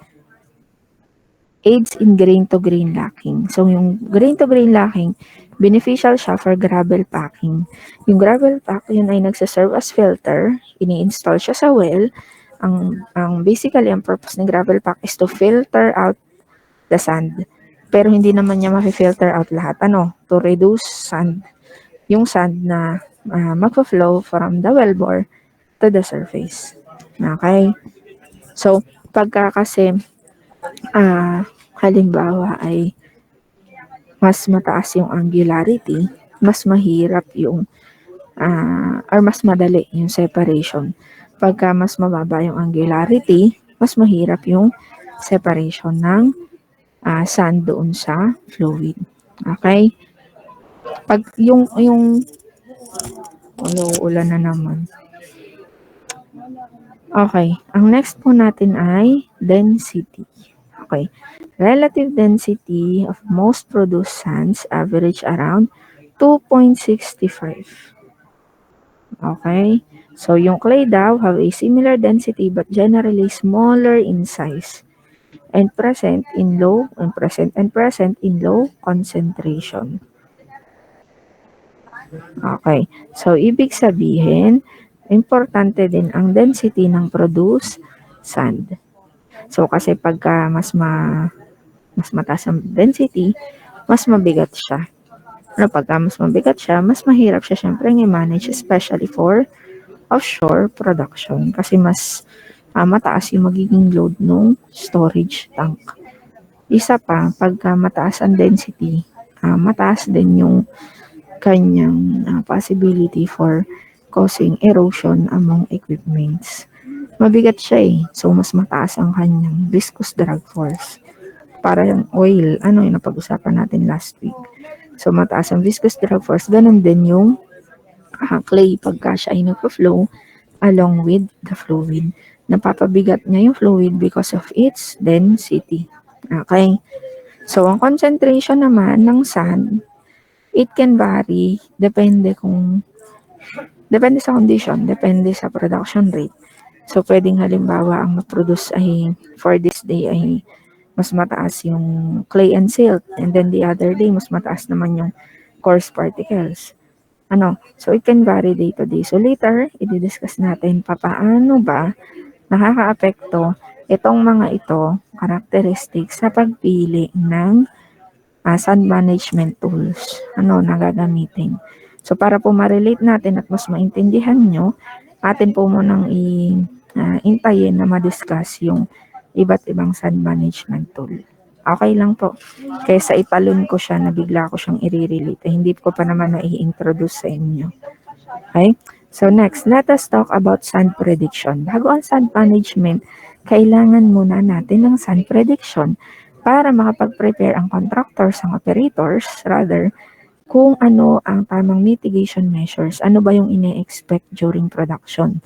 aids in grain-to-grain lacking. So, yung grain-to-grain lacking, beneficial siya for gravel packing. Yung gravel pack, yun ay nagsaserve as filter. Ini-install siya sa well. Basically, ang purpose ng gravel pack is to filter out the sand. Pero hindi naman niya ma-filter out lahat. To reduce sand. Yung sand na magpa-flow from the wellbore to the surface. Okay? So, pagka kasi halimbawa ay mas mataas yung angularity, mas mahirap yung or mas madali yung separation. Pagka mas mababa yung angularity, mas mahirap yung separation ng sand doon sa fluid. Okay? Pag yung ulan na naman. Okay, ang next po natin ay density. Okay. Relative density of most produced sands average around 2.65. Okay? So, yung clay daw have a similar density but generally smaller in size and present in low concentration. Okay. So, ibig sabihin, importante din ang density ng produced sand. So, kasi pagka mas mataas ang density, mas mabigat siya. Ano, pagka mas mabigat siya, mas mahirap siya syempre i-manage, especially for offshore production kasi mas mataas yung magiging load ng storage tank. Isa pa, pagka mataas ang density, mataas din yung kanyang possibility for causing erosion among equipments. Mabigat siya eh. So, mas mataas ang kanyang viscous drag force. Para yung oil, ano yung napag-usapan natin last week. So, mataas ang viscous drag force. Ganun din yung clay pagka siya ay nagpa-flow along with the fluid. Napapabigat niya yung fluid because of its density. Okay? So, ang concentration naman ng sand, it can vary depende sa condition, depende sa production rate. So, pwedeng halimbawa ang ma-produce ay for this day ay mas mataas yung clay and silt and then the other day mas mataas naman yung coarse particles. So it can vary day to day. So later, i-discuss natin paano ba nakakaapekto itong mga ito, characteristics sa pagpili ng sand management tools na gagamitin. So para po ma-relate natin at mas maintindihan nyo, atin po munang intayin na ma-discuss yung iba't ibang sand management tool. Okay lang po. Kaysa italon ko siya na bigla ko siyang i-relate. Hindi ko pa naman na-i-introduce sa inyo. Okay? So next, let us talk about sand prediction. Bago ang sand management, kailangan muna natin ng sand prediction para makapag-prepare ang contractors, ang operators, rather, kung ano ang tamang mitigation measures. Ano ba yung ine-expect during production?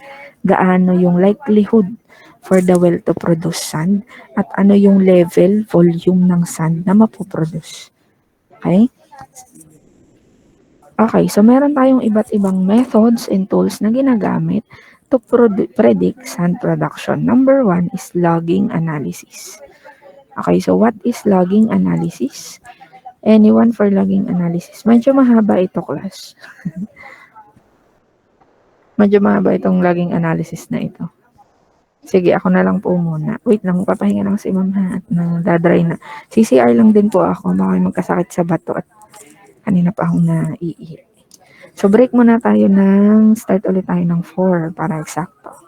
Gaano yung likelihood for the well to produce sand? At ano yung level, volume ng sand na mapoproduce? Okay? Okay, so meron tayong iba't ibang methods and tools na ginagamit to predict sand production. Number 1 is logging analysis. Okay, so what is logging analysis? Anyone for logging analysis? Medyo mahaba ito, class. Medyo mahaba itong logging analysis na ito. Sige, ako na lang po muna. Wait lang, papahinga lang si ma'am ha at dadry na. CCR lang din po ako. Baka magkasakit sa bato at kanina pa akong naiihi. So break muna tayo start ulit tayo ng 4 para eksakto.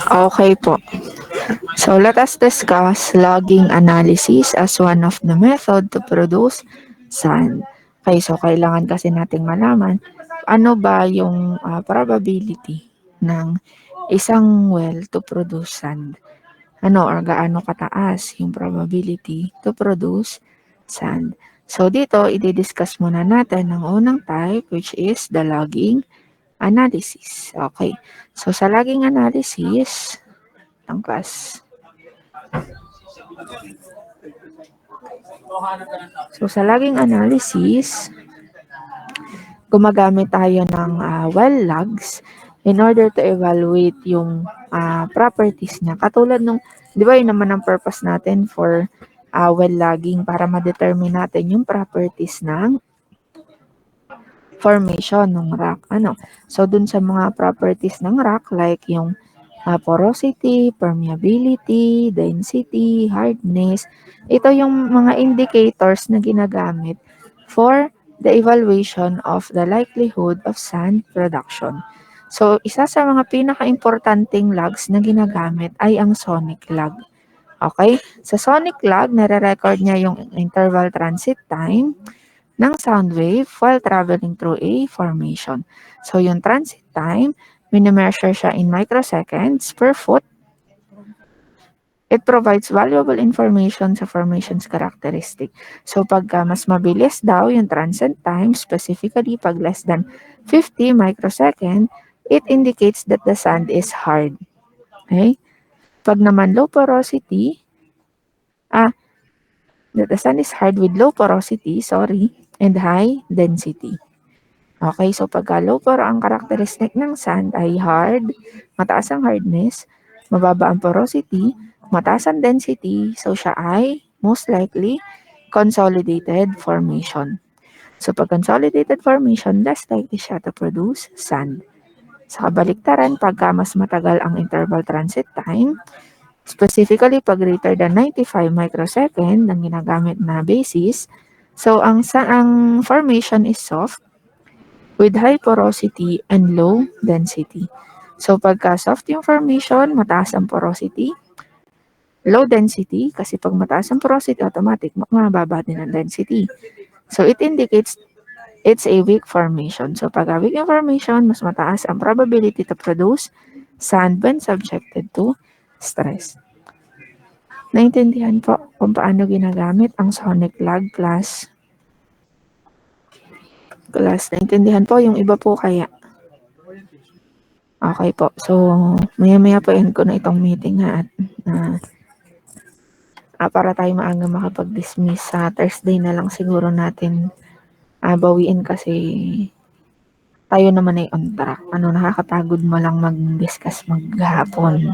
Okay po. So let us discuss logging analysis as one of the method to produce sand. Okay, so kailangan kasi nating malaman ano ba yung probability ng isang well to produce sand. Ano or gaano kataas yung probability to produce sand. So dito, i-discuss muna natin ang unang type which is the logging analysis. Okay. So sa logging analysis, ng class. So sa logging analysis, gumagamit tayo ng well logs in order to evaluate yung properties niya. Katulad nung, di ba yun naman ang purpose natin for well logging para ma-determine natin yung properties ng formation ng rock. So dun sa mga properties ng rock like yung porosity, permeability, density, hardness. Ito yung mga indicators na ginagamit for the evaluation of the likelihood of sand production. So, isa sa mga pinaka-importanting logs na ginagamit ay ang sonic log. Okay? Sa sonic log, nare-record niya yung interval transit time ng sound wave while traveling through a formation. So, yung transit time, minimeasure siya in microseconds per foot. It provides valuable information sa formation's characteristic. So, pagka mas mabilis daw yung transit time, specifically pag less than 50 microsecond, it indicates that the sand is hard. Okay? Pag naman low porosity, that the sand is hard with low porosity, and high density. Okay, so pagka low poro ang characteristic ng sand ay hard, mataas ang hardness, mababa ang porosity, mataas ang density, so siya ay most likely consolidated formation. So pag consolidated formation, less likely siya to produce sand. Sa kabaliktaran, pagka mas matagal ang interval transit time, specifically pag greater than 95 microsecond ang ginagamit na basis, so ang formation is soft, with high porosity and low density. So pagka soft yung formation, mataas ang porosity, low density, kasi pag mataas ang porosity, automatic, mababa din ang density. So it indicates it's a weak formation. So pag weak yung formation, mas mataas ang probability to produce sand when subjected to stress. Naintindihan po kung paano ginagamit ang sonic log class. Naintindihan po yung iba po kaya. Okay po. So, maya-maya po end ko na itong meeting at para tayo maaga makapag-dismiss sa Thursday na lang siguro natin bawiin kasi tayo naman ay on track. Nakakapagod mo lang mag-discuss maghapon.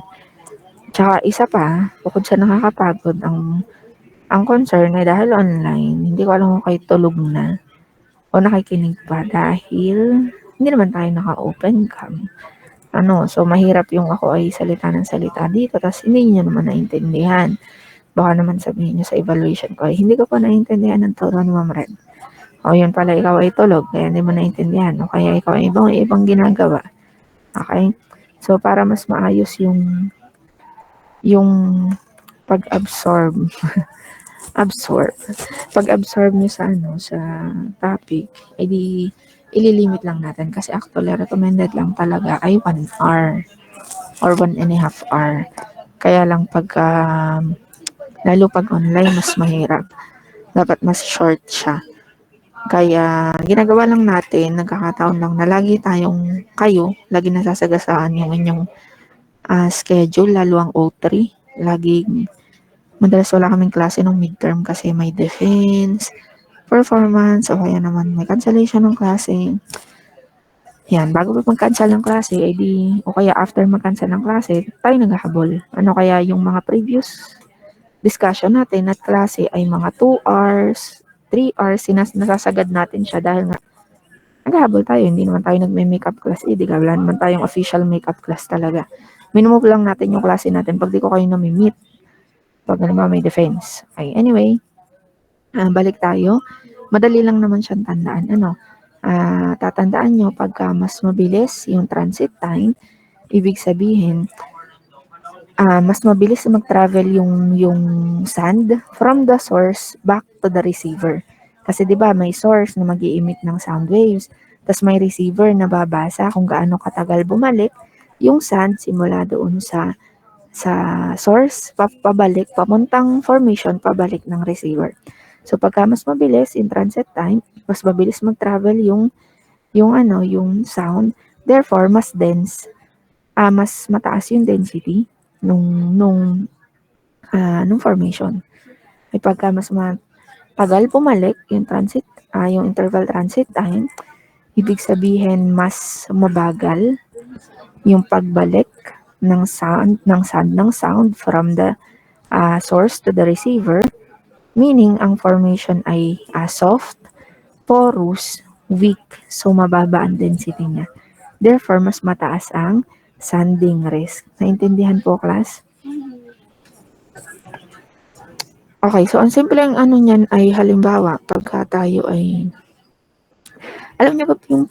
Tsaka isa pa, bukod sa nakakapagod, ang concern ay dahil online, hindi ko alam kung kayo tulog na o nakikinig pa dahil hindi naman tayo naka-open cam. So mahirap yung ako ay salita ng salita dito tapos hindi niyo naman naintindihan. Baka naman sabihin niyo sa evaluation ko, hindi ko pa naintindihan ng turo ni Ma'am Red. O yun pala, ikaw ay tulog, kaya hindi mo naintindihan. O kaya ikaw ay ibang ginagawa. Okay? So para mas maayos yung pag-absorb pag-absorb niyo sa sa topic, edi ililimit lang natin kasi actually recommended lang talaga ay 1 hour or 1.5 hour. Kaya lang lalo pag online mas mahirap. Dapat mas short siya. Kaya ginagawa lang natin, nagkakataon lang na lagi lagi nasasagasaan yung inyong schedule, lalo ang O3. Madalas wala kaming klase ng midterm kasi may defense, performance, o kaya naman may cancellation ng klase. Yan, bago pa mag-cancel ng klase, o kaya after mag-cancel ng klase, tayo naghahabol. Kaya yung mga previous discussion natin at klase ay mga 2 hours, 3 hours, nasasagad natin siya dahil nga naghahabol tayo, hindi naman tayo nagme-makeup class, di ka, wala naman tayong official makeup class talaga. Minumove lang natin yung klase natin pag di ko kayo nami-meet. Pag may defense. Okay, anyway, balik tayo. Madali lang naman siyang tandaan. Tatandaan nyo pagka mas mabilis yung transit time, ibig sabihin, mas mabilis mag-travel yung sand from the source back to the receiver. Kasi 'di ba may source na mag-i-emit ng sound waves, tas may receiver na babasa kung gaano katagal bumalik yung sand simula doon sa source pabalik papuntang formation pabalik ng receiver. So pagka mas mabilis in transit time, mas mabilis mag-travel yung sound, therefore mas dense, mas mataas yung density nung formation. Ay pagka mas matagal bumalik yung interval transit time, ibig sabihin mas mabagal yung pagbalik ng sound from the source to the receiver, meaning ang formation ay soft, porous, weak, so mababa ang density niya. Therefore, mas mataas ang sanding risk. Naintindihan po, class? Okay, so ang simpleng ano niyan ay halimbawa, pagka tayo ay, alam niyo ba yung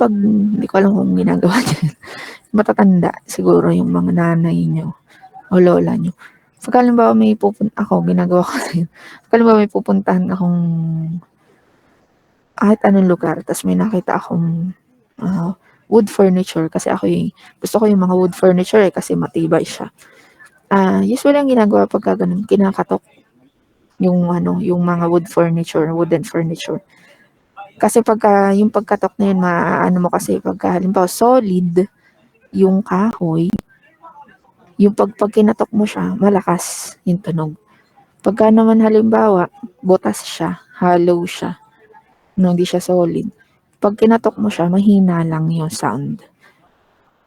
hindi ko alam kung ginagawa niyo, matatanda siguro yung mga nanay niyo o lola niyo. Pagka halimbawa ginagawa ko yun. Pagka halimbawa may pupuntahan akong kahit anong lugar, tas may nakita akong wood furniture, kasi gusto ko yung mga wood furniture kasi matibay siya. Usually ang ginagawa pagka ganun, kinakatok yung mga wooden furniture. Kasi yung pagkatok na yun, mo kasi pagka halimbawa solid yung kahoy, yung pag kinatok mo siya, malakas yung tunog. Pagka naman halimbawa, butas siya, hollow siya, hindi siya solid. Pag kinatok mo siya, mahina lang yung sound.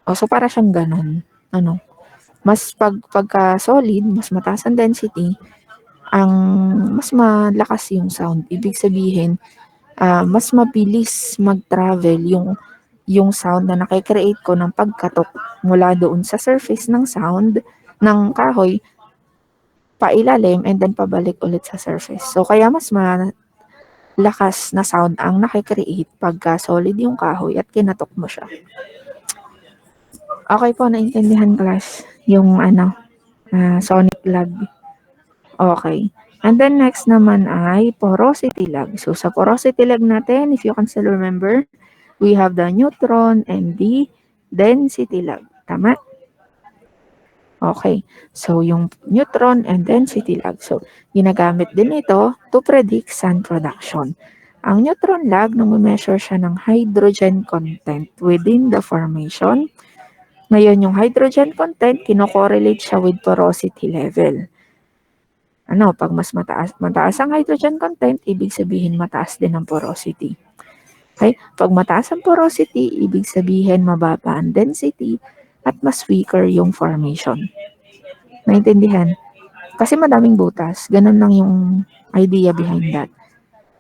So para siyang ganun. Mas pagka solid, mas mataas ang density, mas malakas yung sound. Ibig sabihin, mas mabilis mag-travel yung sound na nakikreate ko ng pagkatok mula doon sa surface ng sound ng kahoy pailalim and then pabalik ulit sa surface. So kaya mas malakas na sound ang nakikreate pagka solid yung kahoy at kinatok mo siya. Okay po, naintindihan, class, yung sonic lag. Okay. And then next naman ay porosity lag. So sa porosity lag natin, if you can still remember, we have the neutron and the density lag. Tama? Okay. So yung neutron and density lag. So ginagamit din ito to predict sand production. Ang neutron lag, nung measure siya ng hydrogen content within the formation. Ngayon, yung hydrogen content, kino-correlate siya with porosity level. Pag mas mataas ang hydrogen content, ibig sabihin mataas din ang porosity. Okay? Pag mataas ang porosity, ibig sabihin mababa ang density at mas weaker yung formation. Naintindihan? Kasi madaming butas. Ganun lang yung idea behind that.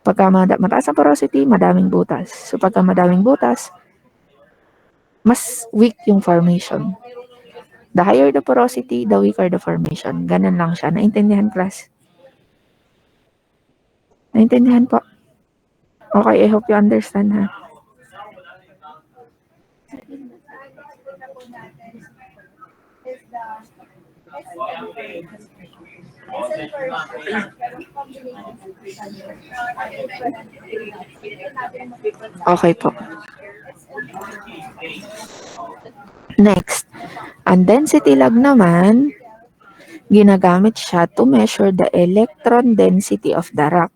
Pagka mataas ang porosity, madaming butas. So pagka madaming butas, mas weak yung formation. The higher the porosity, the weaker the formation. Ganun lang siya. Naintindihan, class? Naintindihan po? Okay, I hope you understand, ha? Okay po. Next, ang density lag naman, ginagamit siya to measure the electron density of the rock.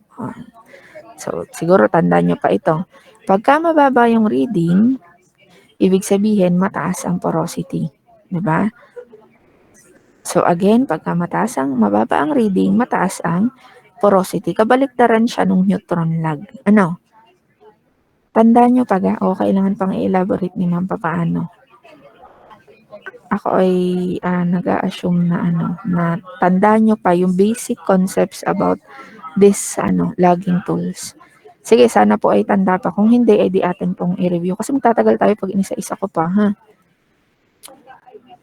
So, siguro tandaan nyo pa ito. Pagka mababa yung reading, ibig sabihin mataas ang porosity. Diba? So, again, pagka mababa ang reading, mataas ang porosity. Kabaliktaran siya nung neutron lag. Tandaan nyo pa o kailangan pang i-elaborate ni ma'am paano? Ako ay nag-a-assume na tandaan nyo pa yung basic concepts about this logging tools. Sige, sana po ay tanda pa. Kung hindi, ay di atin pong i-review. Kasi magtatagal tayo pag inisa-isa ko pa, ha?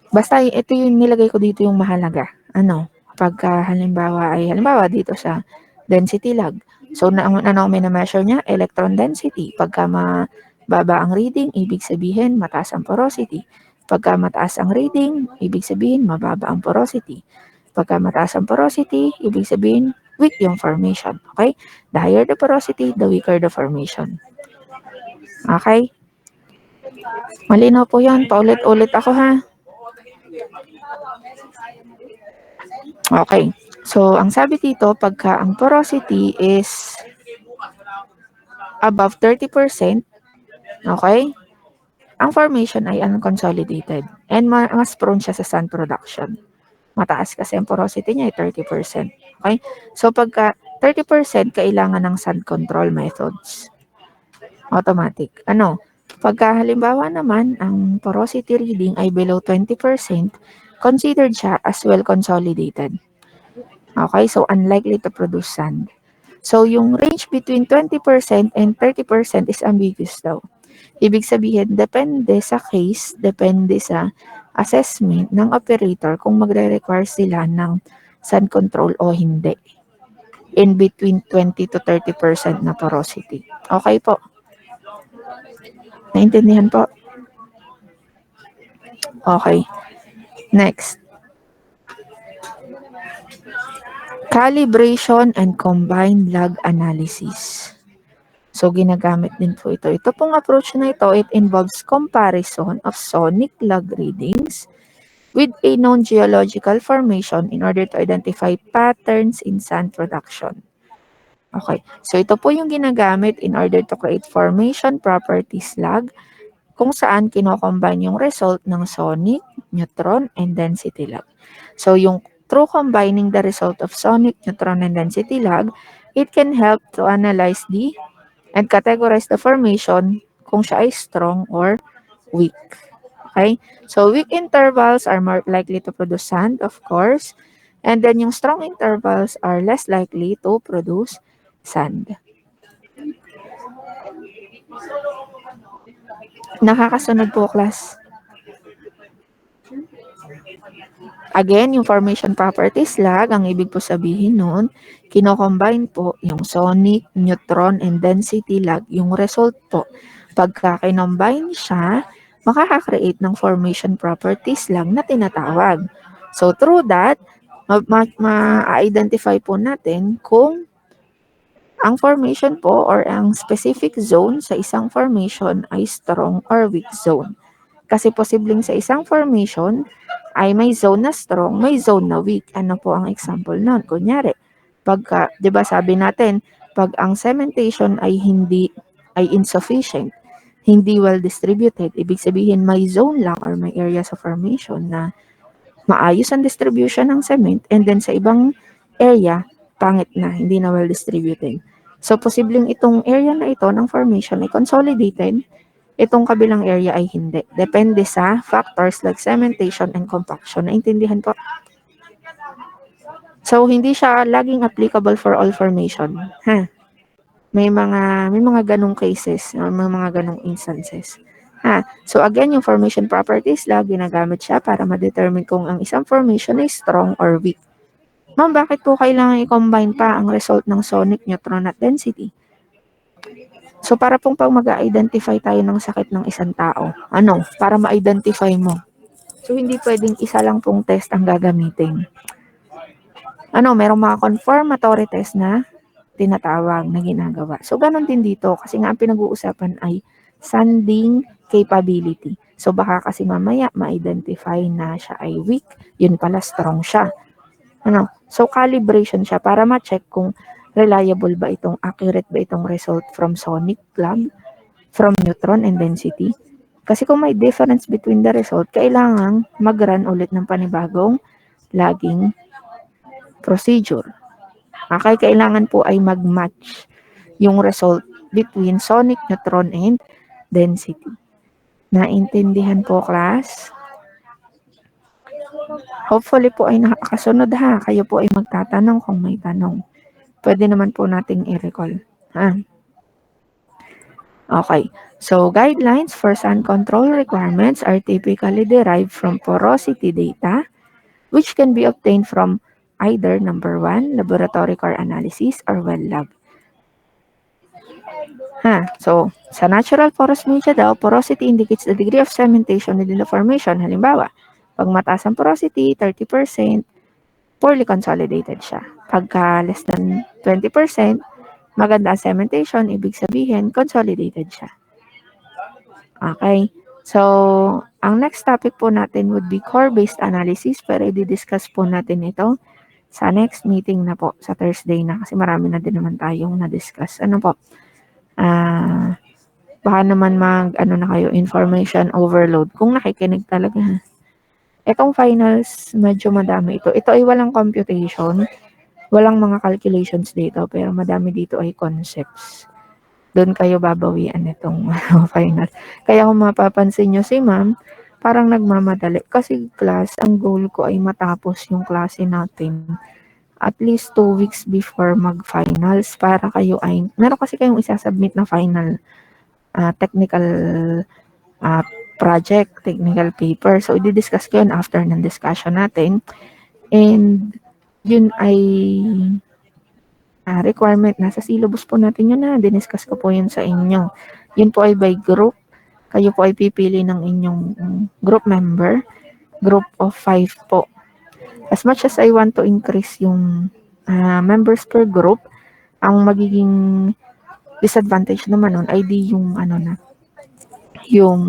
Basta ito yung nilagay ko dito yung mahalaga. Pagka halimbawa dito sa density lag. So, may na-measure niya? Electron density. Pagka mababa ang reading, ibig sabihin mataas ang porosity. Pagka mataas ang reading, ibig sabihin mababa ang porosity. Pagka mataas ang porosity, ibig sabihin weak yung formation. Okay? The higher the porosity, the weaker the formation. Okay? Malinaw po yan. Paulit-ulit ako ha. Okay. So, ang sabi dito, pagka ang porosity is above 30%, okay, ang formation ay unconsolidated and mas prone siya sa sand production. Mataas kasi ang porosity niya ay 30%. Okay? So, pagka 30%, kailangan ng sand control methods. Automatic. Ano? Pagka halimbawa naman, ang porosity reading ay below 20%, considered siya as well consolidated. Okay? So, unlikely to produce sand. So, yung range between 20% and 30% is ambiguous daw. Ibig sabihin, depende sa case, depende sa assessment ng operator kung magre-require sila ng sand control o hindi. In between 20 to 30% na porosity. Okay po. Naintindihan po? Okay. Next. Calibration and combined lag analysis. So, ginagamit din po ito. Ito pong approach na ito, it involves comparison of sonic lag readings with a known geological formation in order to identify patterns in sand production. Okay. So, ito po yung ginagamit in order to create formation properties lag kung saan kinocombine yung result ng sonic, neutron, and density lag. So, yung through combining the result of sonic, neutron, and density lag, it can help to analyze and categorize the formation kung siya ay strong or weak. Okay? So, weak intervals are more likely to produce sand, of course. And then, yung strong intervals are less likely to produce sand. Nakakasunod po, class. Again, yung formation properties lag, ang ibig po sabihin nun, kinocombine po yung sonic, neutron, and density lag. Yung result po, pagka kinombine siya, makaka-create ng formation properties lag na tinatawag. So, through that, ma-identify po natin kung ang formation po or ang specific zone sa isang formation ay strong or weak zone. Kasi posibleng sa isang formation ay may zone na strong, may zone na weak. Ano po ang example nun? Kunyari, pagka, di ba sabi natin, pag ang cementation ay insufficient, hindi well distributed, ibig sabihin may zone lang or may areas of formation na maayos ang distribution ng cement and then sa ibang area, pangit na, hindi na well distributed. So, posibleng itong area na ito ng formation ay consolidated, itong kabilang area ay hindi. Depende sa factors like cementation and compaction. Naintindihan po? So, hindi siya laging applicable for all formation. May mga ganong cases, may mga ganong instances. So, again, yung formation properties lag, ginagamit siya para ma-determine kung ang isang formation ay strong or weak. Ma'am, bakit po kailangan i-combine pa ang result ng sonic, neutron, at density? So, para pong pag mag-identify tayo ng sakit ng isang tao, para ma-identify mo. So, hindi pwedeng isa lang pong test ang gagamitin. Merong mga confirmatory test na tinatawag na ginagawa. So, ganun din dito. Kasi nga, ang pinag-uusapan ay sanding capability. So, baka kasi mamaya ma-identify na siya ay weak. Yun pala, strong siya. So, calibration siya para ma-check kung reliable ba itong, accurate ba itong result from sonic lag, from neutron and density. Kasi kung may difference between the result, kailangan mag-run ulit ng panibagong logging procedure. Okay, kailangan po ay mag-match yung result between sonic, neutron, and density. Naintindihan po, class? Hopefully po ay nakakasunod ha. Kayo po ay magtatanong kung may tanong. Pwede naman po nating i-recall. Okay. So, guidelines for sand control requirements are typically derived from porosity data, which can be obtained from either, number 1, laboratory core analysis or well lab. So, sa natural porous media daw, porosity indicates the degree of cementation within the formation. Halimbawa, pag mataas ang porosity, 30%, poorly consolidated siya. Pagka less than 20%, maganda ang cementation, ibig sabihin, consolidated siya. Okay. So, ang next topic po natin would be core-based analysis, pero i-discuss po natin ito sa next meeting na po, sa Thursday na, kasi marami na din naman tayong na-discuss. Ano po? Baka naman na kayo, information overload, kung nakikinig talaga. Itong finals, medyo madami ito. Ito ay walang computation, walang mga calculations dito, pero madami dito ay concepts. Doon kayo babawian itong finals. Kaya kung mapapansin nyo si ma'am, parang nagmamadali. Kasi class, ang goal ko ay matapos yung klase natin at least 2 weeks before mag-finals para kayo ay, meron kasi kayong isasubmit na final technical project, technical paper. So, i-discuss ko yun after ng discussion natin. And, yun ay requirement. Nasa syllabus po natin yun na. Diniscuss ko po yun sa inyo. Yun po ay by group. Kayo po ay pipili ng inyong group member. Group of 5 po. As much as I want to increase yung members per group, ang magiging disadvantage naman nun ay di yung yung